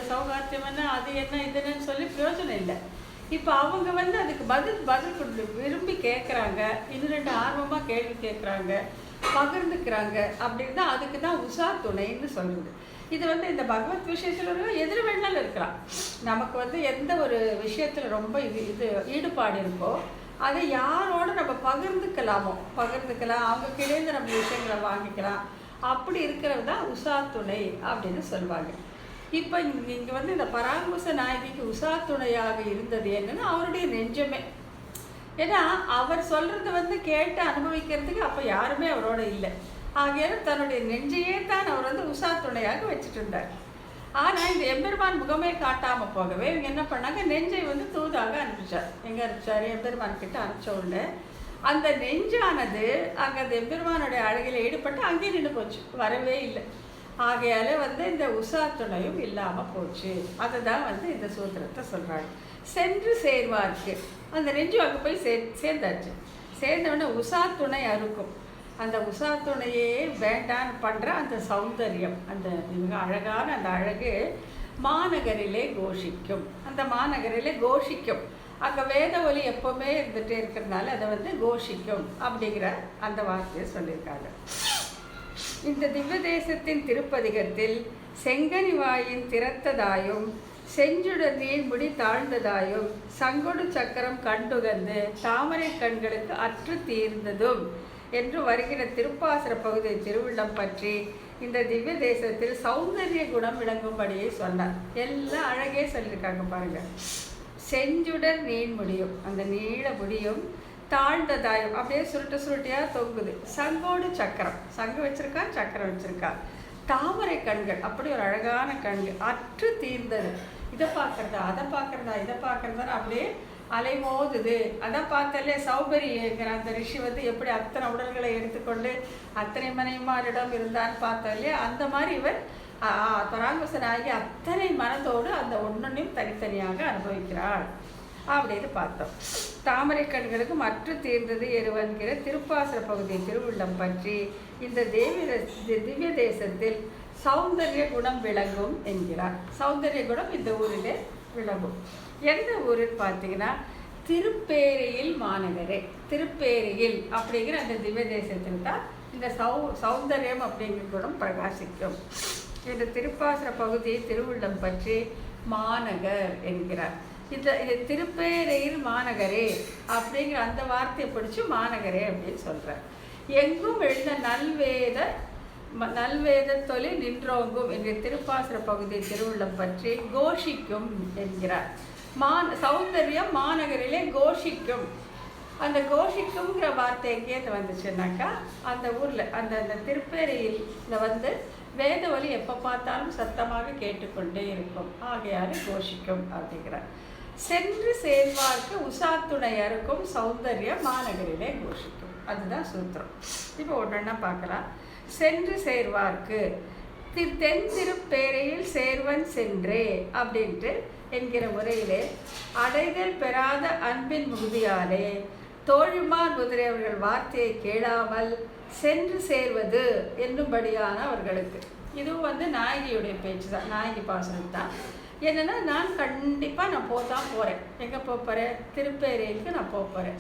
சௌகாத்தியம் என்ன அது என்ன இதுன்னு சொல்லி பிரயோஜனம் இல்லை. இப்போ அவங்க வந்து அதுக்கு பதில் கொடுத்து விரும்பி கேட்குறாங்க, இன்னும் 2 ஆர்வமாக கேள்வி கேட்குறாங்க, பகிர்ந்துக்கிறாங்க. அப்படின்னு தான் அதுக்கு தான் உஷா துணைன்னு சொல்லுது. இது வந்து இந்த பகவத் விஷயத்தில் எதிர் வேணாலும் இருக்கலாம். நமக்கு வந்து எந்த ஒரு விஷயத்தில் ரொம்ப இது ஈடுபாடு இருக்கோ அதை யாரோடு நம்ம பகிர்ந்துக்கலாம். அவங்கக்கிட்டேருந்து நம்ம விஷயங்களை வாங்கிக்கலாம். அப்படி இருக்கிறது தான் உஷா துணை அப்படின்னு சொல்லுவாங்க. இப்போ இங்கே வந்து இந்த பராங்குச நாயகிக்கு உஷா துணையாக இருந்தது என்னன்னா அவருடைய நெஞ்சமே. ஏன்னா அவர் சொல்கிறது வந்து கேட்டு அனுபவிக்கிறதுக்கு அப்போ யாருமே அவரோட இல்லை. ஆகையால தன்னுடைய நெஞ்சையே தான் அவர் வந்து உஷா துணையாக வச்சுட்டு இருந்தார். ஆனால் இந்த எம்பெருமான் முகமே காட்டாமல் போகவே இவங்க என்ன பண்ணாங்க, நெஞ்சை வந்து தூதாக அனுப்பிச்சார். எங்கே அனுப்பிச்சார்? எம்பெருமான் கிட்ட அனுப்பிச்ச உடனே அந்த நெஞ்சானது அங்கே அந்த எம்பெருமானுடைய அழகில் ஈடுபட்டு அங்கேயே நின்று போச்சு, வரவே இல்லை. ஆகையால் வந்து இந்த உஷா துணையும் இல்லாமல் போச்சு. அதை தான் வந்து இந்த சூத்திரத்தை சொல்கிறாங்க. சென்று சேர்வார்க்கு அந்த நெஞ்சு அங்கே போய் சேர்ந்தாச்சு. சேர்ந்தவுடனே உஷா துணை அறுக்கும். அந்த உஷா துணையே வேண்டான்னு பண்ணுற அந்த சௌந்தரியம், அந்த மிக அழகான அந்த அழகு மாநகரிலே கோஷிக்கும். அந்த மாநகரிலே கோஷிக்கும். அங்கே வேத ஒலி எப்போவுமே இருந்துகிட்டே இருக்கிறதுனால அதை வந்து கோஷிக்கும் அப்படிங்கிற அந்த வார்த்தையை சொல்லியிருக்காங்க. இந்த திவ்ய தேசத்தின் திருப்பதிகத்தில் செங்கனி வாயின் திறத்ததாயும் செஞ்சுடர் நீள்முடி தாழ்ந்ததாயும் சங்கொடு சக்கரம் கண்டுகந்து தாமரை கண்களுக்கு அற்று தீர்ந்ததும் என்று வருகிற திருப்பாசுர பகுதி திருவிழம் பற்றி இந்த திவ்ய தேசத்தில் சௌந்தரிய குணம் விளங்கும்படியே சொன்னார். எல்லாம் அழகே சொல்லியிருக்காங்க பாருங்க. செஞ்சுடர் நீள்முடியும், அந்த நீள முடியும் தாழ்ந்ததாயும் அப்படியே சுருட்டையாக தொங்குது. சங்கோடு சக்கரம், சங்கு வச்சிருக்கா, சக்கரம் வச்சிருக்கா. தாமரை கண்கள், அப்படி ஒரு அழகான கண்கள், அற்று தீர்ந்தது. இதை பார்க்குறதா அதை பார்க்குறதா இதை பார்க்குறதான்னு அப்படியே அலைமோதுது. அதான் பார்த்தாலே சௌபரிங்கிற அந்த ரிஷி வந்து எப்படி அத்தனை உடல்களை எடுத்துக்கொண்டு அத்தனை மனைவிமாரிடம் இருந்தான்னு பார்த்தாலே அந்த மாதிரி இவர் பராங்குசனாகி அத்தனை மனதோடு அந்த ஒன்னொன்னையும் தனித்தனியாக அனுபவிக்கிறாள் அப்படின்னு பார்த்தோம். தாமரை கண்களுக்கு மற்ற தீர்ந்தது எருவன்கிற திருப்பாசுர பகுதி திருவுள்ளம் பற்றி இந்த திவ்ய தேசத்தில் சௌந்தரிய குணம் விளங்கும் என்கிறார். சௌந்தரிய குணம் இந்த ஊரிலே விளங்கும். எந்த ஊருன்னு பார்த்தீங்கன்னா திருப்பேரையில் மாநகரே. திருப்பேரையில் அப்படிங்கிற அந்த திவ்ய தேசத்தில் தான் இந்த சௌந்தரியம் அப்படிங்கிற குணம் பிரகாசிக்கும். இந்த திருப்பாசுர பகுதி திருவுள்ளம் பற்றி மாநகர் என்கிறார். இது திருப்பேரையில் மாநகரே அப்படிங்கிற அந்த வார்த்தையை பிடிச்சி மாநகரே அப்படின்னு சொல்கிறார். எங்கும் எழுந்த நல்வேத தொழில் நின்றோங்கும் என்ற திருப்பாசுர பகுதி திருவுள்ளம் பற்றி கோஷிக்கும் என்கிறார். சௌந்தரியம் மாநகரிலே கோஷிக்கும். அந்த கோஷிக்கும்ங்கிற வார்த்தை எங்கேருந்து வந்துச்சுன்னாக்கா அந்த ஊரில் அந்த திருப்பேரையில் வந்து வேத ஒலி எப்போ பார்த்தாலும் சத்தமாக கேட்டுக்கொண்டே இருக்கும். ஆகையால் கோஷிக்கும் அப்படிங்கிறார். சென்று சேர்வார்க்கு உசாத்துணை அறுக்கும் சௌந்தர்யம் மாநகரிலே கோஷிக்கும். அதுதான் சூத்திரம். இப்போ ஒன்றா பார்க்கலாம். சென்று சேர்வார்க்கு தென் திருப்பேரையில் சேர்வன் சென்றே அப்படின்ட்டு என்கிற முறையிலே அடைதல் பெறாத அன்பின் முகுதியாலே தோழிமார் முதலியவர்கள் வார்த்தையை கேளாமல் சென்று சேர்வது என்னும்படியான அவர்களுக்கு. இதுவும் நாயகியுடைய பேச்சு தான், நாயகி பாசனம் தான். என்னென்னா, நான் கண்டிப்பாக நான் போதான் போகிறேன். எங்கே போகிறேன்? திருப்பேரைக்கு நான் போகிறேன்.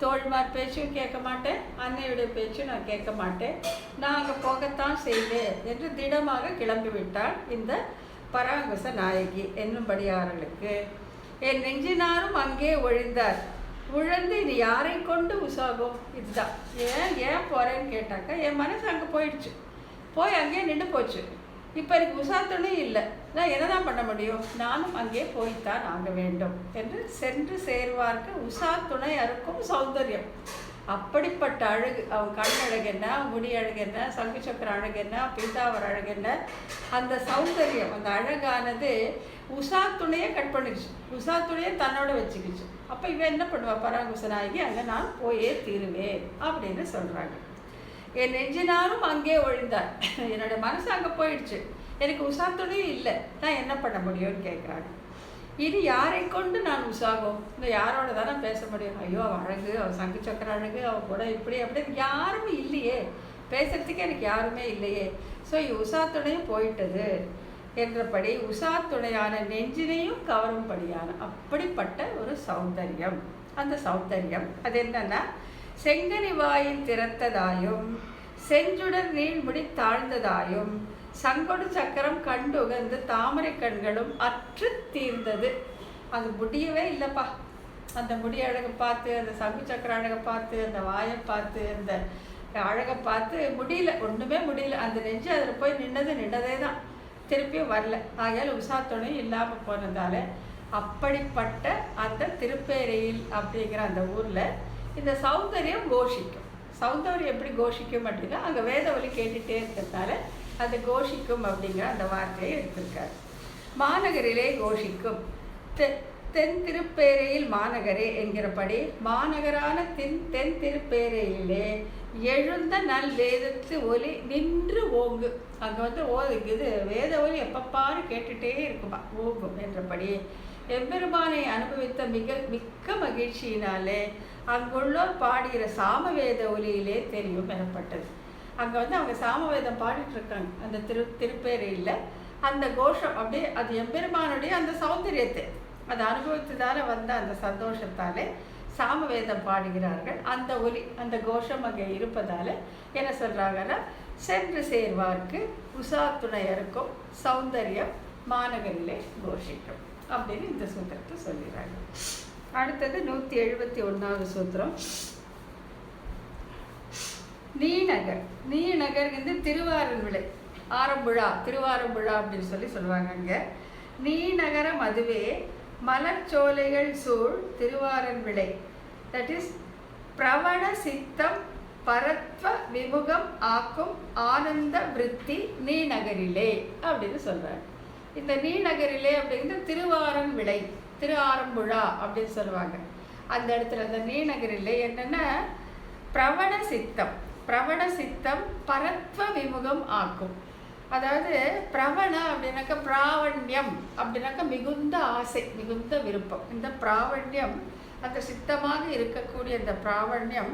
தோழிமார் பேச்சும் கேட்க மாட்டேன், அன்னையுடைய பேச்சும் நான் கேட்க மாட்டேன், நான் அங்கே போகத்தான் செய்வேன் என்று திடமாக கிளம்பிவிட்டாள் இந்த பராங்குச நாயகி என்னும்படியார்களுக்கு. என் நெஞ்சினாரும் அங்கே ஒழிந்தார், உழந்து இனி யாரை கொண்டு உசாகும். இதுதான் ஏன் போகிறேன்னு கேட்டாக்கா, என் மனசு அங்கே போயிடுச்சு, போய் அங்கேயே நின்று போச்சு. இப்போ எனக்கு உசாத்துணை இல்லை, நான் என்னதான் பண்ண முடியும்? நானும் அங்கே போய்த்தான் ஆக வேண்டும் என்று சென்று சேர்வார்க்கு உசாத்துணை அறுக்கும் சௌந்தர்யம். அப்படிப்பட்ட அழகு, அவன் கண் அழகு என்ன, முடி அழகு என்ன, சங்கு சக்கர அழகு என்ன, பீதாவர் அழகு என்ன, அந்த சௌந்தர்யம், அந்த அழகானது உசாத்துணையை கட் பண்ணிடுச்சு, உசாத்துணையை தன்னோட வச்சுக்கிச்சு. அப்போ இவன் என்ன பண்ணுவா? பராங்குச நாயகி, அங்கே நான் போயே தீருவேன் அப்படின்னு சொல்கிறாங்க. என் நெஞ்சினாலும் அங்கே ஒழிந்தார், என்னோட மனசு அங்கே போயிடுச்சு, எனக்கு உசாத்துணையும் இல்லை, நான் என்ன பண்ண முடியும்னு கேட்குறாங்க. இனி யாரை கொண்டு நான் உசாகும்? இந்த யாரோட தானே பேச முடியும்? ஐயோ அவள் அழகு, அவள் சங்கு சக்கர அழகு, அவள் கூட இப்படி அப்படின்னு யாருமே இல்லையே, பேசுறதுக்கு எனக்கு யாருமே இல்லையே. ஸோ உசாத்துணையும் போயிட்டது என்றபடி உசாத்துணையான நெஞ்சினையும் கவரும்படியான அப்படிப்பட்ட ஒரு சௌந்தர்யம். அந்த சௌந்தர்யம் அது என்னன்னா, செங்கனி வாயில் திறத்ததாயும் செஞ்சுடர் நீள்முடி தாழ்ந்ததாயும் சங்கொடு சக்கரம் கண்டு உகந்து தாமரை கண்களும் அற்று தீர்ந்தது. அது முடியவே இல்லைப்பா. அந்த முடி அழகை பார்த்து, அந்த சங்கு சக்கர அழகை பார்த்து, அந்த வாயை பார்த்து, அந்த அழகை பார்த்து முடியல, ஒன்றுமே முடியல. அந்த நெஞ்சு அதில் போய் நின்னதே தான், திருப்பியும் வரல. ஆகையால் உசாத்துணையும் இல்லாமல் போனதால அப்படிப்பட்ட அந்த திருப்பேரையில் அப்படிங்கிற அந்த ஊரில் இந்த சௌந்தர்யம் கோஷிக்கும். சௌந்தர்யம் எப்படி கோஷிக்கும் அப்படின்னா, அங்கே வேத ஒலி கேட்டுகிட்டே இருக்கிறதுனால அது கோஷிக்கும் அப்படிங்கிற அந்த வார்த்தையை எடுத்திருக்காரு. மாநகரிலே கோஷிக்கும். தென் திருப்பேரையில் மாநகரே என்கிறபடி மாநகரான தென் திருப்பேரையிலே எழுந்த நல் வேதத்து ஒலி நின்று ஓங்கு. அங்கே இது வேத ஒலி எப்பப்பாரு கேட்டுகிட்டே இருக்குமா, ஓங்கும் என்றபடி எம்பெருமானை அனுபவித்த மிக்க மகிழ்ச்சியினாலே அங்குள்ளோர் பாடுகிற சாமவேத ஒலியிலே தெரியும் எனப்பட்டது. அங்கே அவங்க சாமவேதம் பாடிட்டு இருக்காங்க அந்த திருப்பேரையில். அந்த கோஷம் அப்படியே அது எம்பெருமானுடைய அந்த சௌந்தரியத்தை அதை அனுபவித்ததால் வந்த அந்த சந்தோஷத்தாலே சாமவேதம் பாடுகிறார்கள். அந்த ஒலி, அந்த கோஷம் அங்கே இருப்பதால் என்ன சொல்கிறாங்கன்னா, சென்று சேர்வார்க்கு உசாத்துணை இருக்கும் சௌந்தர்யம் மாநகரிலே கோஷிக்கும் அப்படின்னு இந்த சூத்திரத்தை சொல்லிடுறாங்க. அடுத்தது 171வது சூத்திரம். நீநகர். நீநகர் திருவாரன்விளை, ஆரம்புழா, திருவாரம்புழா அப்படின்னு சொல்லுவாங்க. அங்கே நீநகர மதுவே மலர்ச்சோலைகள் சூழ் திருவாரன்விளை. தட் இஸ் பிரவண சித்தம் பரத்வ விமுகம் ஆக்கும் ஆனந்த விருத்தி நீநகரிலே அப்படின்னு சொல்கிறாங்க. இந்த நீநகரிலே அப்படிங்கிறது திருவாரன்விளை, திரு ஆரம்புழா அப்படின்னு சொல்லுவாங்க. அந்த இடத்துல அந்த நீநகரிலே என்னென்னா பிரவண சித்தம், பிரவண சித்தம் பரத்வ விமுகம் ஆக்கும். அதாவது பிரவண அப்படின்னாக்கா பிராவண்யம் அப்படின்னாக்கா மிகுந்த ஆசை, மிகுந்த விருப்பம். இந்த பிராவண்யம், அந்த சித்தமாக இருக்கக்கூடிய இந்த பிராவண்யம்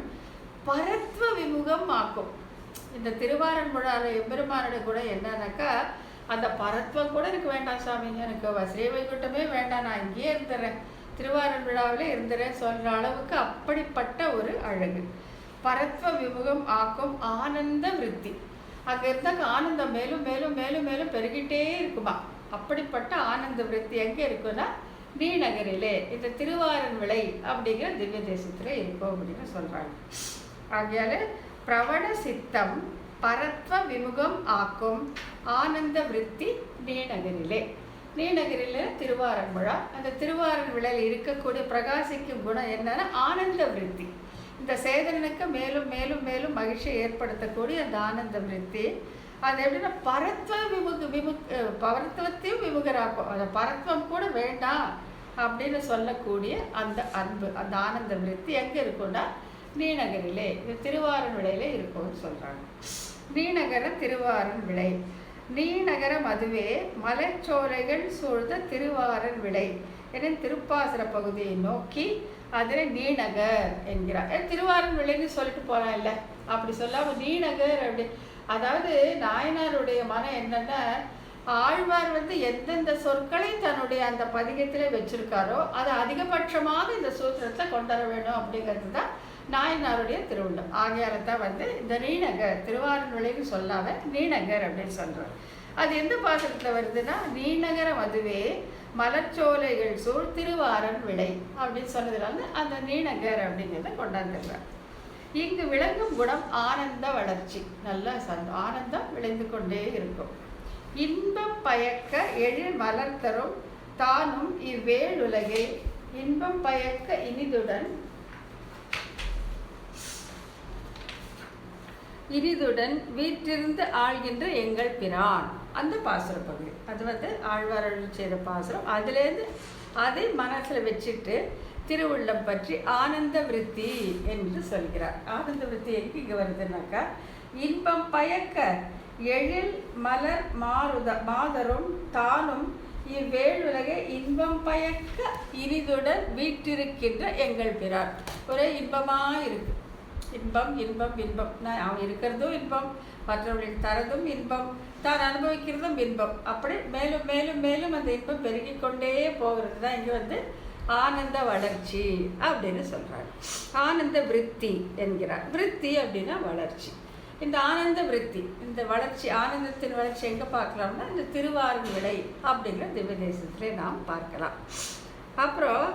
பரத்வ விமுகம் ஆக்கும். இந்த திருவாரன்முழாவில் எம்பெருமானுடைய கூட என்னன்னாக்கா, அந்த பரத்வம் கூட எனக்கு வேண்டாம் சாமி, எனக்கு ஸ்ரீவைகுண்டமே வேண்டாம், நான் இங்கேயே இருந்துடுறேன், திருவாரன்விழாவிலே இருந்துடுறேன் சொல்கிற அளவுக்கு அப்படிப்பட்ட ஒரு அழகு. பரத்வ விமுகம் ஆக்கும் ஆனந்த விருத்தி. அங்கே இருந்தாக்க ஆனந்தம் மேலும் மேலும் மேலும் மேலும் பெருகிட்டே இருக்குமா. அப்படிப்பட்ட ஆனந்த விருத்தி எங்கே இருக்குன்னா நீநகரிலே, இந்த திருவாரன்விளை அப்படிங்கிற திவ்ய தேசத்தில் இருக்கும் அப்படின்னு சொல்கிறாங்க. ஆகையால் பிரவண சித்தம் பரத்வ விமுகம் ஆக்கும் ஆனந்த விருத்தி நீநகரிலே. நீநகரில் திருவாரன்விழா. அந்த திருவாரன்விளையில் இருக்கக்கூடிய பிரகாசிக்கும் குணம் என்னன்னா ஆனந்த விருத்தி. இந்த சேதனனுக்கு மேலும் மேலும் மேலும் மகிழ்ச்சியை ஏற்படுத்தக்கூடிய அந்த ஆனந்த விருத்தி. அது எப்படின்னா பரத்வ பரத்வத்தையும் விமுகராக்கும். அந்த பரத்வம் கூட வேண்டாம், அப்படின்னு சொல்லக்கூடிய அந்த அன்பு, அந்த ஆனந்த விருத்தி எங்கே இருக்குன்னா நீநகரிலே, இது திருவாரன் விளையில இருக்கும்னு சொல்கிறாங்க. நீநகர திருவாரன் விளை, நீநகர மதுவே மலைச்சோலைகள் சூழ்ந்த திருவாரன் விளை என திருப்பாசுர பகுதியை நோக்கி அதில் நீநகர் என்கிறார். திருவாரன் விளைன்னு சொல்லிட்டு போகலாம் இல்லை, அப்படி சொல்லாமல் நீநகர் அப்படி. அதாவது நாயனாருடைய மனம் என்னன்னா, ஆழ்வார் எந்தெந்த சொற்களை தன்னுடைய அந்த பதிகத்தில் வச்சிருக்காரோ அதை அதிகபட்சமாக இந்த சூத்திரத்தை கொண்டு வர வேணும் அப்படிங்கிறது தான் நாயனாருடைய திருவுள்ளம். ஆகையால்தான் இந்த நீநகர் திருவாரன் விளைன்னு சொல்லாம நீநகர் அப்படின்னு சொல்றார். அது எந்த பாத்திரத்தில் வருதுன்னா, நீநகர மதுவே மலர்ச்சோலைகள் சூழ் திருவாரன் விளை அப்படின்னு சொன்னதுனால அந்த நீநகர் அப்படிங்கிறத கொண்டாந்துடுறார். இங்கு விளங்கும் குணம் ஆனந்த வளர்ச்சி, நல்ல ஆனந்தம் விளைந்து கொண்டே இருக்கும். இன்பம் பயக்க எழில் மலர் தரும் தானும் இவ்வேழுலகை இன்பம் பயக்க இனிதுடன் வீற்றிருந்து ஆள்கின்ற எங்கள் பிரான், அந்த பாசுர பகுதி. அது ஆழ்வார் அருள் செய்த பாசுரம். அதுலேருந்து அதை மனசில் வச்சுட்டு திருவுள்ளம் பற்றி ஆனந்த விருத்தி என்று சொல்கிறார். ஆனந்த விருத்தி எங்கே இங்கே வருதுன்னாக்கா, இன்பம் பயக்க எழில் மலர் மாதரும் தானும் இவ்வேழுலகை இன்பம் பயக்க இனிதுடன் வீற்றிருக்கின்ற எங்கள் பிரான். ஒரே இன்பமாக இருக்கு. இன்பம் இன்பம் இன்பம், அவன் இருக்கிறதும் இன்பம், மற்றவர்களுக்கு தரதும் இன்பம், தான் அனுபவிக்கிறதும் இன்பம். அப்படி மேலும் மேலும் மேலும் அந்த இன்பம் பெருகிக்கொண்டே போகிறது தான் இங்கே ஆனந்த வளர்ச்சி அப்படின்னு சொல்கிறாங்க. ஆனந்த விருத்தி என்கிறார். விருத்தி அப்படின்னா வளர்ச்சி. இந்த ஆனந்த விருத்தி, இந்த வளர்ச்சி, ஆனந்தத்தின் வளர்ச்சி எங்கே பார்க்கலாம்னா இந்த திருவாரன் விளை அப்படிங்கிற திவ்ய தேசத்திலே நாம் பார்க்கலாம். அப்புறம்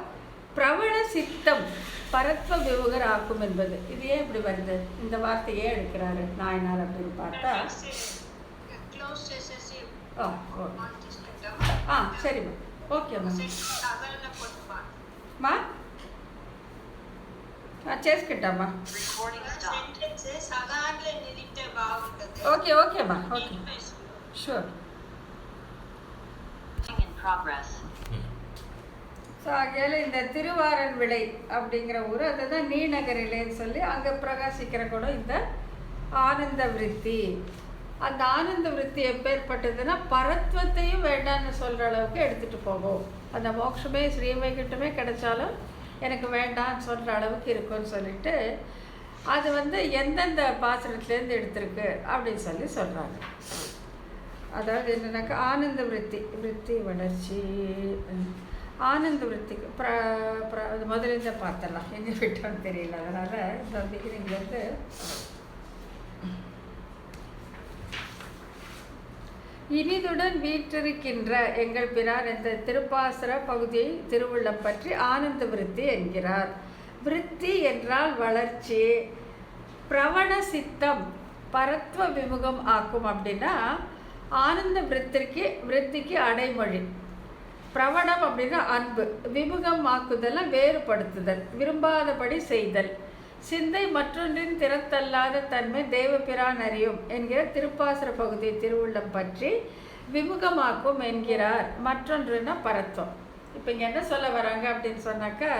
பிரவண சித்தம் பரத்வ விமுகர் ஆக்கும் என்பது, இது ஏன் இப்படி வருது, இந்த வார்த்தையே எடுக்கிறாரு நாயனார் அப்படின்னு பார்த்தா, சரிம்மா, ஓகேம்மா చేసుకుంటామా, ఓకే ఓకేమ్మా, ఓకే షూర్. ஸோ ஆகையால் இந்த திருவாரன் விளை அப்படிங்கிற ஊர், அதை தான் நீநகரிலேன்னு சொல்லி அங்கே பிரகாசிக்கிற கூட இந்த ஆனந்த விருத்தி. அந்த ஆனந்த விருத்தி எப்பேற்பட்டதுன்னா பரத்வத்தையும் வேண்டான்னு சொல்கிற அளவுக்கு எடுத்துகிட்டு போகும். அந்த மோட்சமே ஸ்ரீவைகுண்டமே கிடைச்சாலும் எனக்கு வேண்டான்னு சொல்கிற அளவுக்கு இருக்குன்னு சொல்லிட்டு அது எந்தெந்த பாசனத்துலேருந்து எடுத்திருக்கு அப்படின்னு சொல்லி சொல்கிறாங்க. அதாவது என்னன்னாக்கா ஆனந்த விருத்தி வளர்ச்சி, ஆனந்த விருத்திக்கு முதலிருந்து பார்த்தலாம், எங்கே விட்டோன்னு தெரியல. அதனால் இந்த பிகினிங்லேருந்து இனிதுடன் வீற்றிருக்கின்ற எங்கள் பிரான் என்ற திருப்பாசுர பகுதியை திருவுள்ளம் பற்றி ஆனந்த விருத்தி என்கிறார். விருத்தி என்றால் வளர்ச்சி. பிரவண சித்தம் பரத்வ விமுகம் ஆக்கும் அப்படின்னா ஆனந்த விருத்திக்கு அடைமொழி. பிரவணம் அப்படின்னா அன்பு, விமுகம் ஆக்குதல் வேறுபடுத்துதல், விரும்பாதபடி செய்தல். சிந்தை மற்றொன்றின் திறத்தல்லாத தன்மை தேவபிரான் அறியும் என்கிற திருப்பாசுர பகுதி திருவுள்ளம் பற்றி விமுகமாக்கும் என்கிறார். மற்றொன்றுனா பரத்வம். இப்போ இங்கே என்ன சொல்ல வராங்க அப்படின்னு சொன்னாக்கா,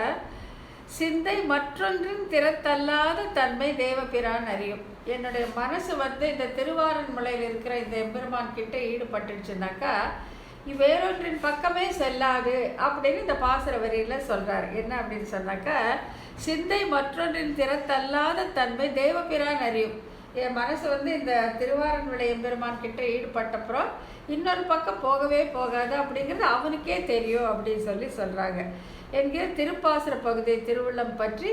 சிந்தை மற்றொன்றின் திறத்தல்லாத தன்மை தேவபிரான் அறியும். என்னுடைய மனசு இந்த திருவாரன் மலையில் இருக்கிற இந்த எம்பெருமான் கிட்ட ஈடுபட்டுச்சுனாக்கா வேறொன்றின் பக்கமே செல்லாது அப்படின்னு இந்த பாசுர வரியில் சொல்கிறார். என்ன அப்படின்னு சொன்னாக்கா, சிந்தை மற்றொன்றின் திறத்தல்லாத தன்மை தேவபிரான் அறியும். என் மனசு இந்த திருவாரன் விளை எம்பெருமான் கிட்ட ஈடுபட்டப்புறம் இன்னொரு பக்கம் போகவே போகாது அப்படிங்கிறது அவனுக்கே தெரியும் அப்படின்னு சொல்லி சொல்கிறாங்க. என்கிற திருப்பாசுர பகுதி திருவுள்ளம் பற்றி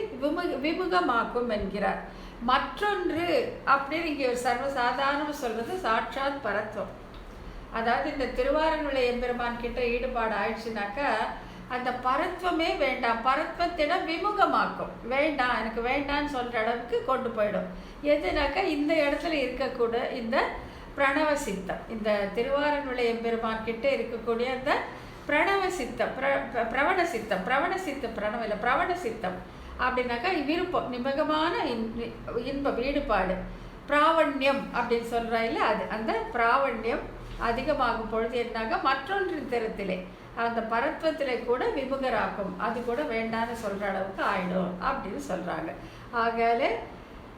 விமுகமாக்கும் என்கிறார். மற்றொன்று அப்படின்னு இங்கே ஒரு சர்வசாதாரணம் சொல்கிறது சாட்சாத் பரத்வம். அதாவது இந்த திருவாரன் விளை எம்பெருமான் கிட்ட ஈடுபாடு ஆயிடுச்சுனாக்கா அந்த பரத்வமே வேண்டாம், பரத்வத்திடம் விமுகமாக்கும். வேண்டாம், எனக்கு வேண்டான்னு சொல்கிற அளவுக்கு கொண்டு போயிடும். எதுனாக்கா இந்த இடத்துல இருக்கக்கூட இந்த பிரணவ சித்தம், இந்த திருவாரன் விளை எம்பெருமான் கிட்ட இருக்கக்கூடிய அந்த பிரணவ சித்தம், பிரவண சித்தம், பிரணவ இல்லை பிரவண சித்தம் அப்படின்னாக்கா விருப்பம், நிமகமான இன்பம், ஈடுபாடு. பிராவண்யம் அப்படின்னு சொல்கிறா இல்லை, அது அந்த பிராவண்யம் அதிகமாகும் பொழுது என்னாக மற்றொன்றின் திறத்திலே, அந்த பரத்வத்திலே கூட விமுகராக்கும், அது கூட வேண்டான்னு சொல்கிற அளவுக்கு ஆயிடும் அப்படின்னு சொல்கிறாங்க. ஆகையாலே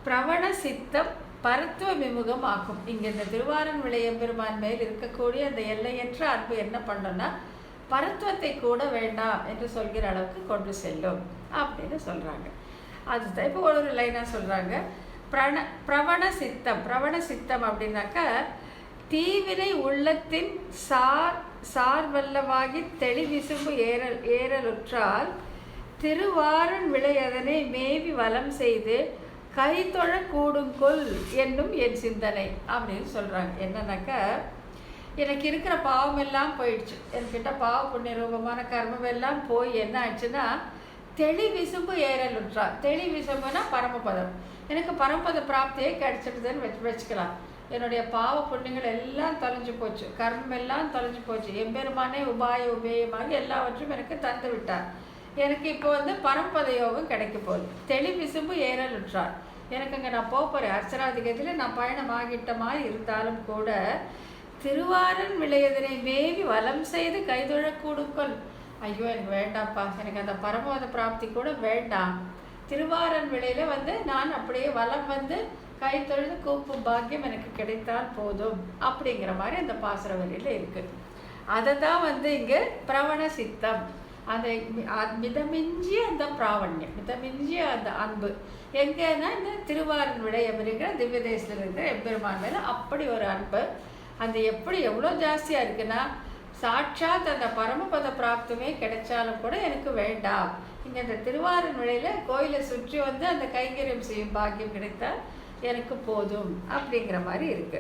பிரவண சித்தம் பரத்துவ விமுகம் ஆக்கும். இங்கே இந்த திருவாரன் விளையம்பெருமான் மேல் இருக்கக்கூடிய அந்த எல்லையற்ற அன்பு என்ன பண்ணோன்னா பரத்துவத்தை கூட வேண்டாம் என்று சொல்கிற அளவுக்கு கொண்டு செல்லும் அப்படின்னு சொல்கிறாங்க. அதுதான் இப்போ ஒரு லைனாக சொல்கிறாங்க. பிரவண சித்தம் அப்படின்னாக்கா தீவினை உள்ளத்தின் சார்வல்லவாகி தெளிவிசும்பு ஏறலுற்றால் திருவாரன் விளையதனை மேவி வலம் செய்து கைத்தொழ கூடுங்கொள் என்னும் என் சிந்தனை அப்படின்னு சொல்கிறாங்க. என்னன்னாக்கா எனக்கு இருக்கிற பாவம் எல்லாம் போயிடுச்சு, என்கிட்ட பாவ புண்ணிய ரூபமான கர்மம் எல்லாம் போய் என்ன ஆயிடுச்சுன்னா தெளிவிசும்பு ஏறலுற்றார். தெளிவிசும்புனா பரமபதம். எனக்கு பரமபத பிராப்தியே கிடைச்சிடுதுன்னு வச்சுக்கலாம். என்னுடைய பாவ புண்ணியங்கள் எல்லாம் தொலைஞ்சு போச்சு, கர்மம் எல்லாம் தொலைஞ்சு போச்சு. எம்பெருமானே உபேயமாக எல்லாவற்றும் எனக்கு தந்து விட்டார். எனக்கு இப்போ பரமபத யோகம் கிடைக்க போகுது. தெளிவிசும்பு ஏறலுற்றார். எனக்கு அங்கே நான் போகிறேன். அர்ச்சராதிகத்தில் நான் பயணம் ஆகிட்ட மாதிரி இருந்தாலும் கூட திருவாரன் விளையதனை மேவி வலம் செய்து கைதொழக்கூடுங்கொள். ஐயோ எனக்கு வேண்டாம்ப்பா, எனக்கு அந்த பரமபத பிராப்தி கூட வேண்டாம். திருவாரன் விளையில நான் அப்படியே வலம் கைத்தொழுது கூப்பும் பாக்கியம் எனக்கு கிடைத்தால் போதும் அப்படிங்கிற மாதிரி அந்த பாசுர வரியில் இருக்குது. அதை தான் இங்கே பிரவண சித்தம், அந்த மிதமிஞ்சிய அந்த பிராவண்யம், மிதமிஞ்சிய அந்த அன்பு எங்கன்னா இந்த திருவாரன் விளையம் இருக்கிற திவ்ய தேசத்தில் இருக்கிற எம்பெருமான் மேலே அப்படி ஒரு அன்பு. அந்த எப்படி எவ்வளோ ஜாஸ்தியாக இருக்குன்னா சாட்சாத் அந்த பரமபத பிராப்தமே கிடைச்சாலும் கூட எனக்கு வேண்டாம். இங்கே இந்த திருவாரன் விளையில் கோயிலை சுற்றி அந்த கைங்கரியம் செய்யும் பாக்கியம் கிடைத்தால் எனக்கு போதும் அப்படிங்கிற மாதிரி இருக்கு.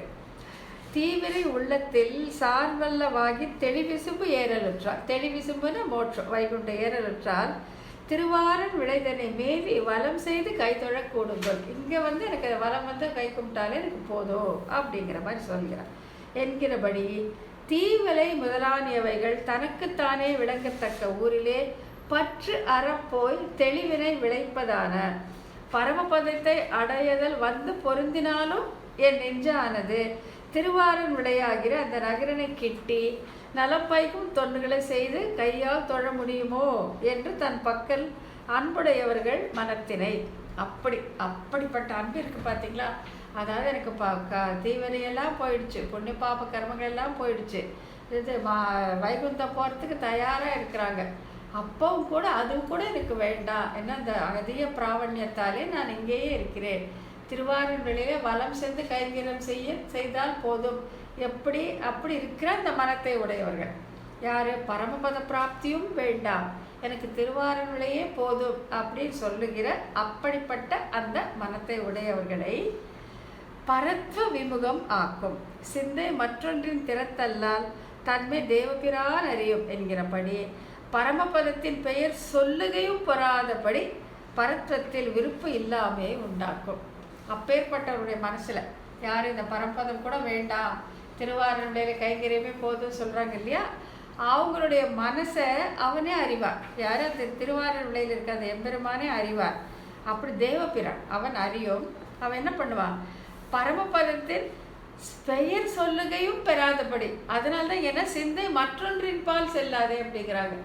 தீவிரை உள்ளத்தில் சார்வல்லவாகி தெளிவிசும்பு ஏறலுற்றார். தெளிவிசும்புன்னு மோட்சம் வைகுண்ட ஏறலுற்றால் திருவாரன் விளைதனை மேவி வலம் செய்து கைத்தொழ கூடுங்கள். இங்கே எனக்கு வலம் கை கும்பிட்டாலே எனக்கு போதும் அப்படிங்கிற மாதிரி சொல்கிறார். என்கிறபடி தீவிலை முதலானியவைகள் தனக்குத்தானே விளங்கத்தக்க ஊரிலே பற்று அறப்போய் தெளிவினை விளைப்பதான பரமபதத்தை அடையதல் பொருந்தினாலும் என் நெஞ்சானது திருவாரன் விளையாகிற அந்த நகரனை கிட்டி நலப்பைக்கும் தொண்டுகளை செய்து கையால் தொழ முடியுமோ என்று தன் பக்கல் அன்புடையவர்கள் மனத்தினை. அப்படிப்பட்ட அன்பு இருக்குது பார்த்தீங்களா. அதாவது எனக்கு தீவிரையெல்லாம் போயிடுச்சு, புண்ணிய பாப கர்மங்கள் எல்லாம் போயிடுச்சு, இது வைகுந்தம் போகிறதுக்கு தயாராக இருக்கிறாங்க. அப்பவும் கூட அதுவும் கூட எனக்கு வேண்டாம். ஏன்னா அந்த அதிக பிராவண்யத்தாலே நான் இங்கேயே இருக்கிறேன். திருவாரூர் வெளியிலே வலம் சென்று கைங்கரியம் செய்தால் போதும். அப்படி இருக்கிற அந்த மனத்தை உடையவர்கள் யார்? பரமபத பிராப்தியும் வேண்டாம், எனக்கு திருவாரூரிலேயே போதும் அப்படின்னு சொல்லுகிற அப்படிப்பட்ட அந்த மனத்தை உடையவர்களை பரத்வ விமுகம் ஆக்கும். சிந்தை மற்றொன்றின் திறத்தல்லால் தன்மை தேவபிரான் அறியும் என்கிறபடி பரமபதத்தின் பெயர் சொல்லுகையும் பெறாதபடி பரத்வத்தில் விருப்பு இல்லாமே உண்டாக்கும். அப்பேற்பட்டவருடைய மனசில் யார் இந்த பரமபதம் கூட வேண்டாம், திருவாரூரிலே கைங்கரியமே போதும் சொல்கிறாங்க இல்லையா, அவங்களுடைய மனசை அவனே அறிவார். யார்? அந்த திருவாரூரில் இருக்க அந்த எம்பெருமானே அறிவார். அப்படி தேவபிரான் அவன் அறியும். அவன் என்ன பண்ணுவான்? பரமபதத்தின் பெயர் சொல்லுகையும் பெறாதபடி. அதனால்தான் ஏன்னா சிந்தை மற்றொன்றின் பால் செல்லாதே அப்படிங்கிறாங்க.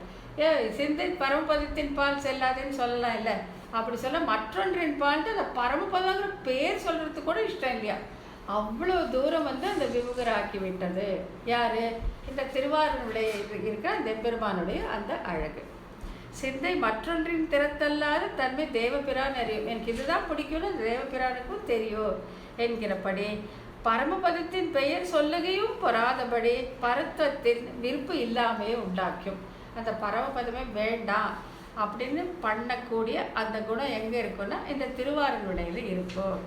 சிந்தை பரமபதத்தின் பால் செல்லாதேன்னு சொல்லலாம் இல்லை, அப்படி சொல்ல மற்றொன்றின் பால்ட்டு அந்த பரமபதங்கிற பேர் சொல்கிறதுக்கு கூட இஷ்டம் இல்லையா. அவ்வளோ தூரம் அந்த விமுகராக்கி விட்டது யார்? இந்த திருவாரூரில் இருக்கிற அந்த பெருமானுடைய அந்த அழகு. சிந்தை மற்றொன்றின் திறத்தல்லாத தன்மை தேவபிரான் அறியும். எனக்கு இதுதான் பிடிக்கும்னு அந்த தேவபிரானுக்கும் தெரியும் என்கிறபடி பரமபதத்தின் பெயர் சொல்லுகையும் பொறாதபடி பரத்வத்தின் விருப்பு இல்லாமே உண்டாக்கும். அந்த பரமபதமே வேண்டாம் அப்படின்னு பண்ணக்கூடிய அந்த குணம் எங்கே இருக்குன்னா இந்த திருவாரூரில் இருக்கும்.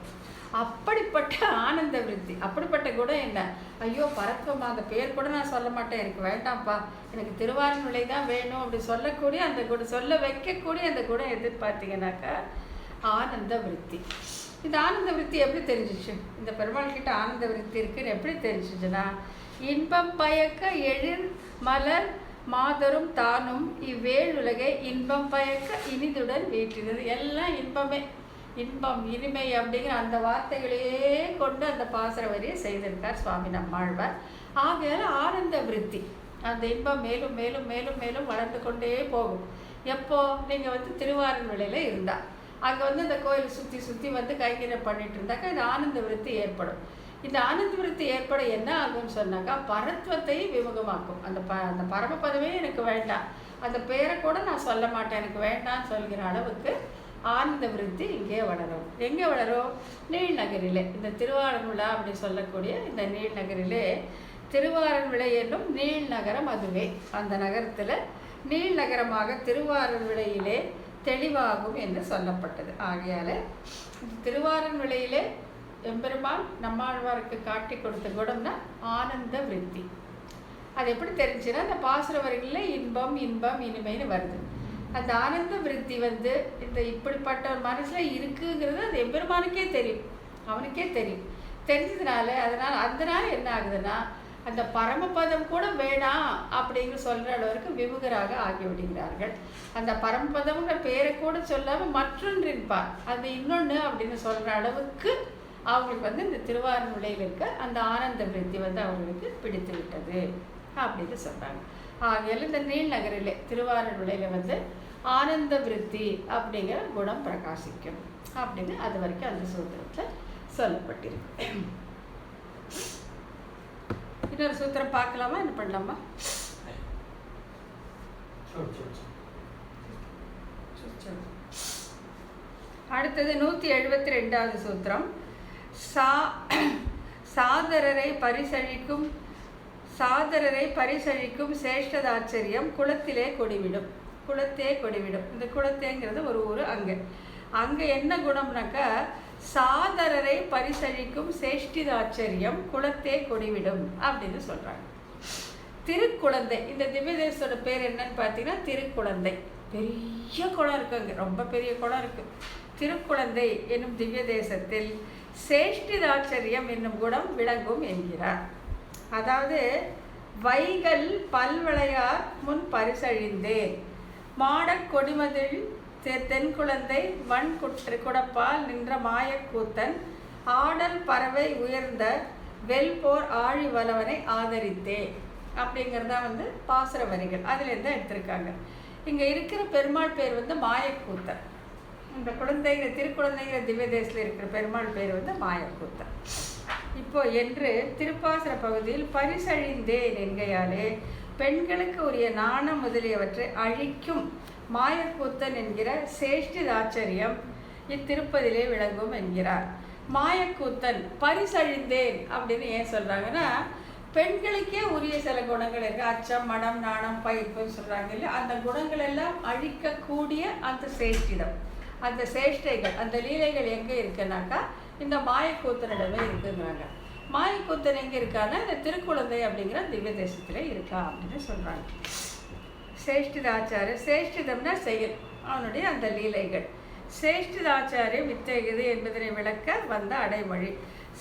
அப்படிப்பட்ட ஆனந்த விருத்தி, அப்படிப்பட்ட குணம் என்ன? ஐயோ பரத்வமா, அந்த பேர் கூட நான் சொல்ல மாட்டேன், எனக்கு வேண்டாம்ப்பா, எனக்கு திருவாரூரிலே தான் வேணும் அப்படி சொல்லக்கூடிய அந்த குணம், சொல்ல வைக்கக்கூடிய அந்த குணம் எதுன்னு பார்த்தீங்கன்னாக்கா ஆனந்த விருத்தி. இந்த ஆனந்த விருத்தி எப்படி தெரிஞ்சிச்சு? இந்த பெருமாள் கிட்ட ஆனந்த விருத்தி இருக்குன்னு எப்படி தெரிஞ்சிச்சுன்னா, இன்பம் பயக்க எழில் மலர் மாதரும் தானும் இவ்வேழுலகை இன்பம் பயக்க இனிதுடன் வீட்டினது. எல்லாம் இன்பமே, இன்பம் இனிமை அப்படிங்கிற அந்த வார்த்தைகளையே கொண்டு அந்த பாசுர வரியை செய்திருக்கார் சுவாமி நம்மாழ்வார். ஆகையால் ஆனந்த விருத்தி, அந்த இன்பம் மேலும் மேலும் மேலும் மேலும் வளர்ந்து கொண்டே போகும். எப்போ நீங்கள் திருவாரூர்விளையில் இருந்தால் அங்கே இந்த கோயிலை சுற்றி சுற்றி கைங்கரியம் பண்ணிட்டு இருந்தாக்கா இந்த ஆனந்த விருத்தி ஏற்படும். இந்த ஆனந்த விருத்தி ஏற்பட என்ன ஆகும்னு சொன்னாக்கா பரத்வத்தை விமுகமாக்கும். அந்த பரமபதமே எனக்கு வேண்டாம், அந்த பேரை கூட நான் சொல்ல மாட்டேன், எனக்கு வேண்டாம்னு சொல்கிற அளவுக்கு ஆனந்த விருத்தி இங்கே வளரும். எங்கே வளரும்? நீழ்நகரிலே. இந்த திருவாரூர்விழா அப்படி சொல்லக்கூடிய இந்த நீழ்நகரிலே திருவாரூர்விளை என்னும் நீழ்நகரம் அதுவே. அந்த நகரத்தில் நீழ்நகரமாக திருவாரூர்விளையிலே தெளிவாகும் என்று சொல்லப்பட்டது. ஆகையால் திருவாரூர்விளையிலே எம்பெருமான் நம்மாழ்வாருக்கு காட்டி கொடுத்த குணம்னா ஆனந்த விருத்தி. அது எப்படி தெரிஞ்சுன்னா அந்த பாசுர வரிகளில் இன்பம் இன்பம் இனிமைன்னு வருது. அந்த ஆனந்த விருத்தி இந்த இப்படிப்பட்ட ஒரு மனசில் இருக்குங்கிறது அது எம்பெருமானுக்கே தெரியும், அவனுக்கே தெரியும். தெரிஞ்சதுனால அதனால என்ன ஆகுதுன்னா அந்த பரமபதம் கூட வேணாம் அப்படிங்கிற சொல்கிற அளவுக்கு விமுகராக ஆகிவிடுகிறார்கள். அந்த பரமபதம்ங்கிற பேரை கூட சொல்லாமல் மற்றொன்றின்பார் அது இன்னொன்று அப்படின்னு சொல்கிற அளவுக்கு அவங்களுக்கு இந்த திருவாரூர்விளையில் இருக்க அந்த ஆனந்த விருத்தி அவர்களுக்கு பிடித்து விட்டது அப்படின்னு சொல்கிறாங்க. ஆகையால் இந்த நீழ்நகரிலே திருவாரூர்விளையில் ஆனந்த விருத்தி அப்படிங்கிற குணம் பிரகாசிக்கும் அப்படின்னு அது வரைக்கும் அந்த சூத்திரத்தில் சொல்லப்பட்டிருக்கு. இன்னொரு சூத்திரம் பார்க்கலாமா, என்ன பண்ணலாமா? அடுத்தது 172வது சூத்திரம். சாதரரை பரிசழிக்கும் சேஷ்டதாச்சரியம் குலத்திலே கொடிவிடும். குலத்தே கொடிவிடும். இந்த குலத்தேங்கிறது ஒரு ஊர். அங்கே என்ன குணம்னாக்கா சாதரரை பரிசழிக்கும் சேஷ்டிதாச்சரியம் குலத்தே கொடிவிடும் அப்படின்னு சொல்கிறாங்க. திருக்குழந்தை, இந்த திவ்யதேசோட பேர் என்னன்னு பார்த்தீங்கன்னா திருக்குழந்தை. பெரிய குளம் இருக்குங்க, ரொம்ப பெரிய குளம் இருக்குது. திருக்குழந்தை என்னும் திவ்ய தேசத்தில் சேஷ்டிதாச்சரியம் என்னும் குணம் விளங்கும் என்கிறார். அதாவது வைகல் பல்வளையார் முன் பரிசழிந்தேன் மாடக் கொடிமதில் தென்குழந்தை வன் குடப்பால் நின்ற மாயக்கூத்தன் ஆடல் பறவை உயர்ந்த வெல்போர் ஆழி வலவனை ஆதரித்தே அப்படிங்கிறதா பாசுர வரிகள். அதுலேருந்து எடுத்திருக்காங்க. இங்கே இருக்கிற பெருமாள் பேர் மாயக்கூத்தன். இந்த குழந்தைங்கிற திருக்குழந்தைங்கிற திவ்ய தேசத்தில் இருக்கிற பெருமாள் பேர் மாயக்கூத்தன். இப்போ என்று திருப்பாசுர பகுதியில் பரிசழிந்தேன் என்கையாலே பெண்களுக்கு உரிய நாணம் முதலியவற்றை அழிக்கும் மாயக்கூத்தன் என்கிற சேஷ்டிதாச்சரியம் இத்திருப்பதிலே விளங்கும் என்கிறார். மாயக்கூத்தன் பரிசழிந்தேன் அப்படின்னு ஏன் சொல்கிறாங்கன்னா பெண்களுக்கே உரிய சில குணங்கள் இருக்குது. அச்சம், மடம், நாணம், பயிர்ப்புன்னு சொல்கிறாங்க இல்லையா? அந்த குணங்கள் எல்லாம் அழிக்கக்கூடிய அந்த சேஷ்டிதம், அந்த சேஷ்டைகள், அந்த லீலைகள் எங்கே இருக்குன்னாக்கா இந்த மாயக்கூத்தனிடமே இருக்குங்கிறாங்க. மாயக்கூத்தன் எங்கே இருக்கான்னா இந்த திருக்குழந்தை அப்படிங்கிற திவ்ய தேசத்தில் இருக்கா அப்படின்னு சொல்கிறாங்க. சேஷ்டிதாச்சாரிய, சேஷ்டிதம்னா செயல், அவனுடைய அந்த லீலைகள். சேஷ்டிதாச்சாரியம் வித்தேகது என்பதனை விளக்க வந்த அடைமொழி.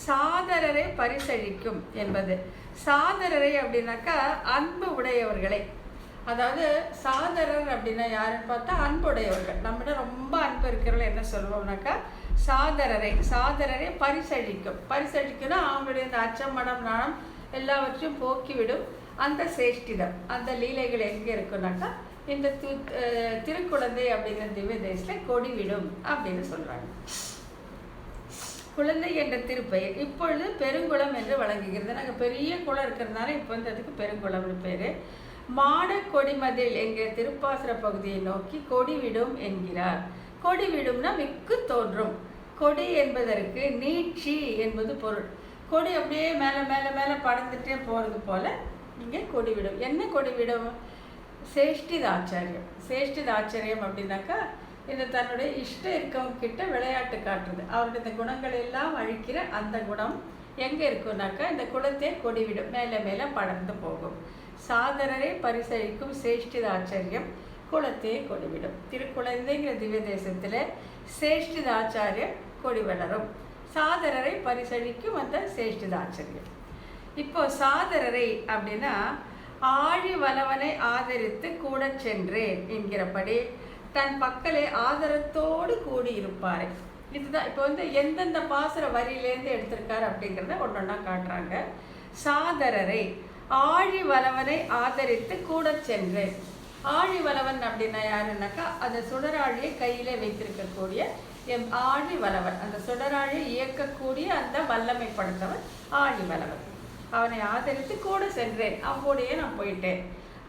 சாதரரை பரிசழிக்கும் என்பது, சாதரரை அப்படின்னாக்கா அன்பு உடையவர்களை, அதாவது சாதரர் அப்படின்னா யாருன்னு பார்த்தா அன்புடையவர்கள். நம்மகிட்ட ரொம்ப அன்பு இருக்கிறவர்கள் என்ன சொல்லுவோம்னாக்கா சாதரரை பரிசழிக்கும். பரிசழிக்கும்னா அவங்களுடைய இந்த அச்சம், மனம், நாணம் எல்லாவற்றையும் போக்கிவிடும் அந்த சேஷ்டிதம், அந்த லீலைகள் எங்கே இருக்குன்னாக்கா இந்த திருக்குழந்தை அப்படிங்கிற திவ்ய தேசத்தில் கொடிவிடும் அப்படின்னு சொல்கிறாங்க. குழந்தை என்ற திருப்பெயர் இப்பொழுது பெருங்குளம் என்று வழங்குகிறது. நாங்கள் பெரிய குளம் இருக்கிறதுனால இப்போ அதுக்கு பெருங்குளம்னு பேர். மாட கொடிமதில் என்கிற திருப்பாசுர பகுதியை நோக்கி கொடிவிடும் என்கிறார். கொடிவிடும்னா மிக்கு தோன்றும். கொடி என்பதற்கு நீட்சி என்பது பொருள். கொடி அப்படியே மேலே மேலே மேலே படர்ந்துட்டே போகிறது போல் இங்கே கொடிவிடும். என்ன கொடிவிடும்? சேஷ்டிதாச்சாரியம். சேஷ்டிதாச்சாரியம் அப்படின்னாக்கா இந்த தன்னுடைய இஷ்டம் இருக்கவங்க கிட்ட விளையாட்டு காட்டுறது, அவருடைய இந்த குணங்கள் எல்லாம் அழிக்கிற அந்த குணம் எங்கே இருக்குன்னாக்கா இந்த குலத்தை கொடிவிடும், மேலே மேலே படர்ந்து போகும். சாதரரை பரிசழிக்கும் சேஷ்டிதாச்சாரியம் குலத்தை கொடிவிடும். திருக்குழந்தைங்கிற திவ்ய தேசத்தில் சேஷ்டிதாச்சாரியம் கொடி வளரும். சாதரரை பரிசழிக்கும் அந்த சேஷ்டிதாச்சாரியம். இப்போ சாதரரை அப்படின்னா ஆழி வலவனை ஆதரித்து கூட சென்றேன் என்கிறபடி தன் பக்கலே ஆதரத்தோடு கூடியிருப்பார். இதுதான் இப்போ எந்தெந்த பாசுர வரியிலேருந்து எடுத்திருக்காரு அப்படிங்கிறத ஒன்றொன்னா காட்டுறாங்க. சாதரரை ஆழி வளவனை ஆதரித்து கூட சென்றேன். ஆழி வளவன் அப்படின்னா யாருன்னாக்கா அந்த சுடராழியை கையிலே வைத்திருக்கக்கூடிய ஆழி வளவன், அந்த சுடராழியை இயக்கக்கூடிய அந்த வல்லமை படுத்தவன் ஆழி வளவன். அவனை ஆதரித்து கூட சென்றேன், அவனுடைய நான் போயிட்டேன்.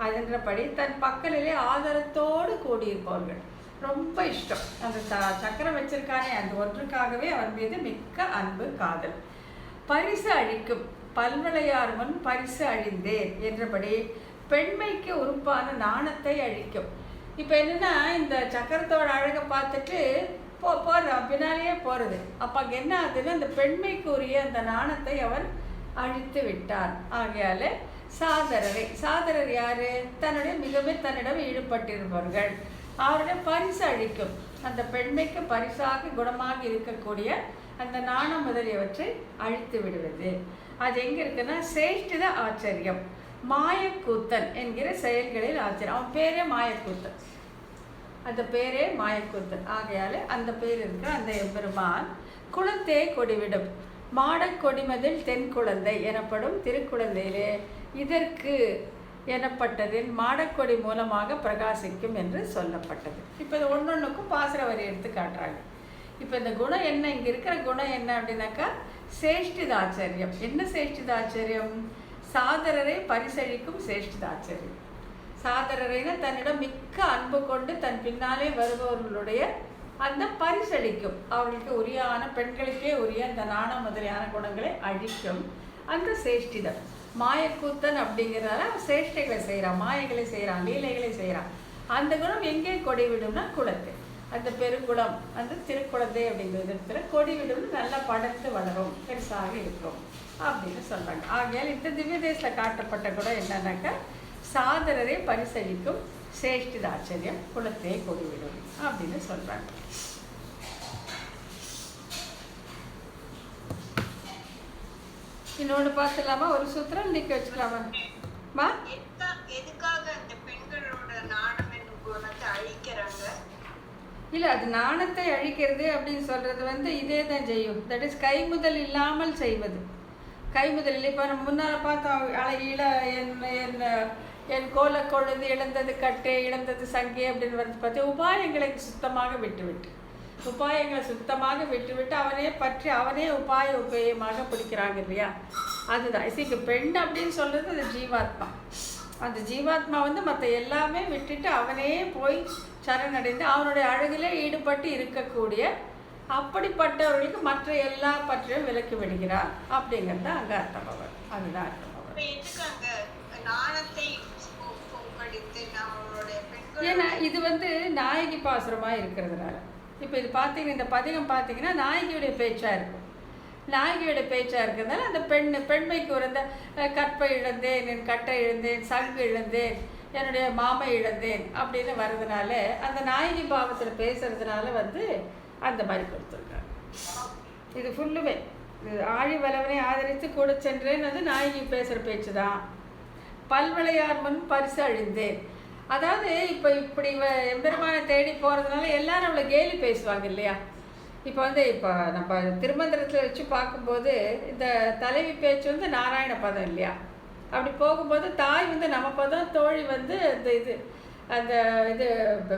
அதுன்றபடி தன் பக்கலிலே ஆதரத்தோடு கூடியிருப்பவர்கள் ரொம்ப இஷ்டம். அந்த சக்கரம் வச்சிருக்கானே அந்த ஒன்றுக்காகவே அவன் மீது மிக்க அன்பு காதல். பரிசு அழிக்கும் பல்வளையார் முன் பரிசு அழிந்தேன் என்றபடி பெண்மைக்கு உறுப்பான நாணத்தை அழிக்கும். இப்போ என்னன்னா இந்த சக்கரத்தோட அழகை பார்த்துட்டு போடுறான், பின்னாலேயே போகிறது. அப்போ அங்கே என்ன ஆகுதுன்னா அந்த பெண்மைக்கு உரிய அந்த நாணத்தை அவன் அழித்து விட்டார். ஆகையால சாதரரை, சாதரர் யாரு? தன்னுடைய மிகவும் தன்னிடம் ஈடுபட்டிருப்பவர்கள். அவருடைய பரிசு அழிக்கும், அந்த பெண்மைக்கு பரிசாக குணமாக இருக்கக்கூடிய அந்த நாணம் முதலியவற்றை அழித்து விடுவது. அது எங்கே இருக்குன்னா சேஷ்டித ஆச்சரியம், மாயக்கூத்தன் என்கிற செயல்களில் ஆச்சரியம். அவன் பேரே மாயக்கூத்தன், அந்த பேரே மாயக்கூத்தன். ஆகையால் அந்த பேர் இருக்கிற அந்த எம்பெருமான் குளத்தே கொடிவிடும் மாடக் கொடிமதில் தென் குழந்தை எனப்படும் திருக்குழந்தையிலே இதற்கு எனப்பட்டதில் மாடக்கொடி மூலமாக பிரகாசிக்கும் என்று சொல்லப்பட்டது. இப்போ இது ஒன்றொன்றுக்கும் பாசுர வரி எடுத்து காட்டுறாங்க. இப்போ இந்த குணம் என்ன, இங்கே இருக்கிற குணம் என்ன அப்படின்னாக்கா சேஷ்டிதாச்சரியம். என்ன சேஷ்டிதாச்சரியம்? சாதரரை பரிசளிக்கும் சேஷ்டிதாச்சரியம். சாதரரைனா தன்னிடம் மிக்க அன்பு கொண்டு தன் பின்னாலே வருபவர்களுடைய அந்த பரிசளிக்கும், அவர்களுக்கு உரியான பெண்களுக்கே உரிய அந்த நாணம் முதலியான குணங்களை அழிக்கும் அந்த சேஷ்டிதம். மாயக்கூத்தன் அப்படிங்கிறதால சேஷ்டைகளை செய்கிறான், மாயைகளை செய்கிறான், லீலைகளை செய்கிறான். அந்த குணம் எங்கே கொடிவிடும்னா குளத்தை, அந்த பெருங்குளம், அந்த திருக்குழந்தை அப்படிங்கிற இடத்துல கொடிவிடும், நல்லா படர்ந்து வளரும், பெருசாக இருக்கும் அப்படின்னு சொல்கிறாங்க. ஆகையால் இந்த திவ்ய தேசத்தில் காட்டப்பட்ட குணம் என்னன்னாக்கா சாதரரை பரிசளிக்கும் சேஷ்டிதாச்சரியம், குளத்தை கொடிவிடும் அப்படின்னு சொல்கிறாங்க. இன்னொன்று பார்த்துலாமா? ஒரு சூத்திரம் நீக்கி வச்சுக்கலாமா? இல்லை, அது நாணத்தை அழிக்கிறது அப்படின்னு சொல்கிறது இதே தான் செய்யும். தட் இஸ் கைமுதல் இல்லாமல் செய்வது. கைமுதல் இல்லை. இப்போ நம்ம முன்னால் பார்த்தோம், இள என் கோல கொழுந்து இழந்தது கட்டே இழந்தது சங்கே அப்படின்னு வந்து பார்த்து உபாயங்களை சுத்தமாக விட்டுவிட்டு, உபாயங்களை சுத்தமாக விட்டுவிட்டு அவனே பற்றி அவனே உபாயமாக பிடிக்கிறாங்க இல்லையா? அதுதான் இசைக்கு பெண் அப்படின்னு சொல்கிறது அது ஜீவாத்மா. அந்த ஜீவாத்மா மற்ற எல்லாமே விட்டுட்டு அவனே போய் சரணடைந்து அவனுடைய அழகிலே ஈடுபட்டு இருக்கக்கூடிய அப்படிப்பட்டவர்களுக்கு மற்ற எல்லா பற்றியும் விலக்கி விடுகிறார் அப்படிங்கிறது தான் அங்கே அர்த்தம். அவர் அதுதான் அர்த்தம். ஏன்னா இது நாயகி பாசுரமாக இருக்கிறதுனால. இப்போ இது பார்த்தீங்கன்னா இந்த பதிகம் பார்த்தீங்கன்னா நாயகியுடைய பேச்சாக இருக்கும். நாயகியோட பேச்சாக இருக்கிறதுனால அந்த பெண்மைக்கு ஒரு இந்த கற்பை இழந்தேன், என் கட்டை இழந்தேன், சங்கு இழந்தேன், என்னுடைய மாமை இழந்தேன் அப்படின்னு வர்றதுனால அந்த நாயகி பாவத்தில் பேசுறதுனால அந்த மாதிரி கொடுத்துருக்காங்க. இது ஃபுல்லுமே ஆழி வளவனை ஆதரித்து கூட சென்றேன்னு நாயகி பேசுகிற பேச்சு தான். பல்வளையார் முன் பரிசு அழிந்தேன், அதாவது இப்போ இப்படி எம்பெருமானை தேடி போகிறதுனால எல்லாரும் அவளை கேலி பேசுவாங்க இல்லையா? இப்போ இப்போ நம்ம திருமந்திரத்தில் வச்சு பார்க்கும்போது இந்த தலைவி பேச்சு நாராயண பதம் இல்லையா? அப்படி போகும்போது தாய் நம்ம பதம், தோழி அந்த இது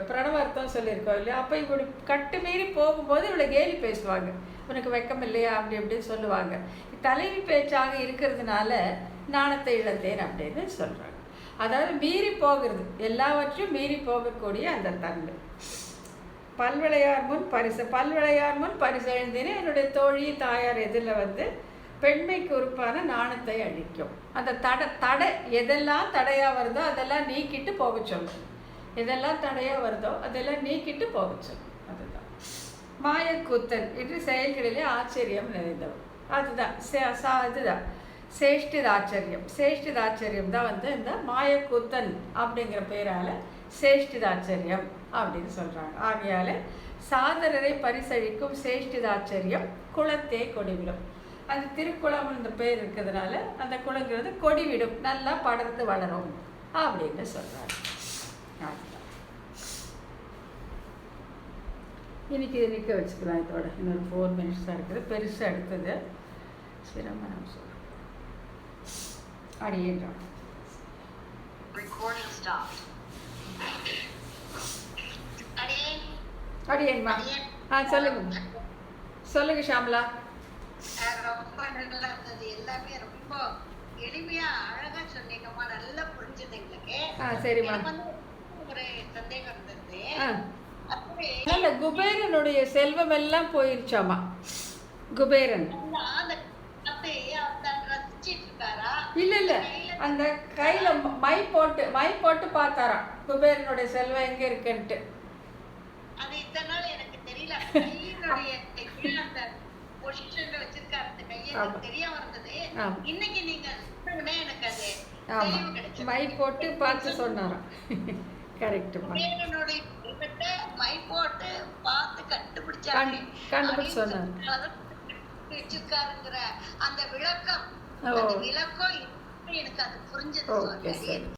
பிரணவார்த்தம் சொல்லியிருக்கோம் இல்லையா? அப்போ இப்படி கட்டு மீறி போகும்போது இவளை கேலி பேசுவாங்க, உனக்கு வெக்கம் இல்லையா அப்படி இப்படின்னு சொல்லுவாங்க. தலைவி பேச்சாக இருக்கிறதுனால நாணத்தை இழந்தேன் அப்படின்னு சொல்கிறாங்க. அதாவது மீறி போகிறது, எல்லாவற்றையும் மீறி போகக்கூடிய அந்த தன்மை. பல்வளையார் முன் பரிசு எழுந்தினே என்னுடைய தோழி தாயார் எதில் பெண்மைக்கு உறுப்பான நாணத்தை அழிக்கும். அந்த தடை எதெல்லாம் தடையாக வருதோ அதெல்லாம் நீக்கிட்டு போக சொல்லும். எதெல்லாம் தடையாக வருதோ அதெல்லாம் நீக்கிட்டு போக சொல்லும். அதுதான் மாயக்கூத்தன் என்று செயல்களிலே ஆச்சரியம் நிறைந்தவர். அதுதான் இதுதான் சேஷ்டிதாச்சரியம். சேஷ்டிதாச்சரியம் தான் இந்த மாயக்கூத்தன் அப்படிங்கிற பேரால் சேஷ்டிதாச்சரியம் அப்படின்னு சொல்கிறாங்க. ஆகையால் சாதரரை பரிசளிக்கும் சேஷ்டிதாச்சரியம் குளத்தே கொடிவிடும். அந்த திருக்குளம் இந்த பேர் இருக்கிறதுனால அந்த குளங்கிறது கொடிவிடும், நல்லா படர்ந்து வளரும் அப்படின்னு சொல்கிறாங்க. இன்னைக்கு இது நிற்க வச்சுக்கலாம். இதோட இன்னொரு 4 minutes தான் இருக்குது. பெருசாக எடுத்தது சிரமம் நான் சொல்கிறேன். அடியேன்றான். அடியேன்மா. சொல்லுங்க சொல்லுங்க ஷாம்லா. ரொம்ப நல்லா இருந்தது. எல்லாமே ரொம்ப எளிமையா அழகா சொன்னீங்கம்மா. நல்லா புரிஞ்சது எங்களுக்கு. சரிம்மா. எனக்கு வந்து ஒரு சந்தேகம் இருந்தது. அந்த குபேரனுடைய செல்வம் எல்லாம் போயிருச்சாமா. குபேரன் இல்ல இல்ல அந்த கையில மை போட்டு பார்த்தாராம் குபேரனுடைய செல்வம் எங்க இருக்குன்ட்டு. அது இத்தனை நாள் எனக்கு தெரியல. இன்னைக்கு நீங்க எனக்கு அது மை போட்டு பார்த்து சொன்னாராம். கரெக்ட். மை போட்டு பார்த்து கண்டுபிடிச்சு சொன்னார். அந்த விளக்கம் எனக்கு அது புரிஞ்சது.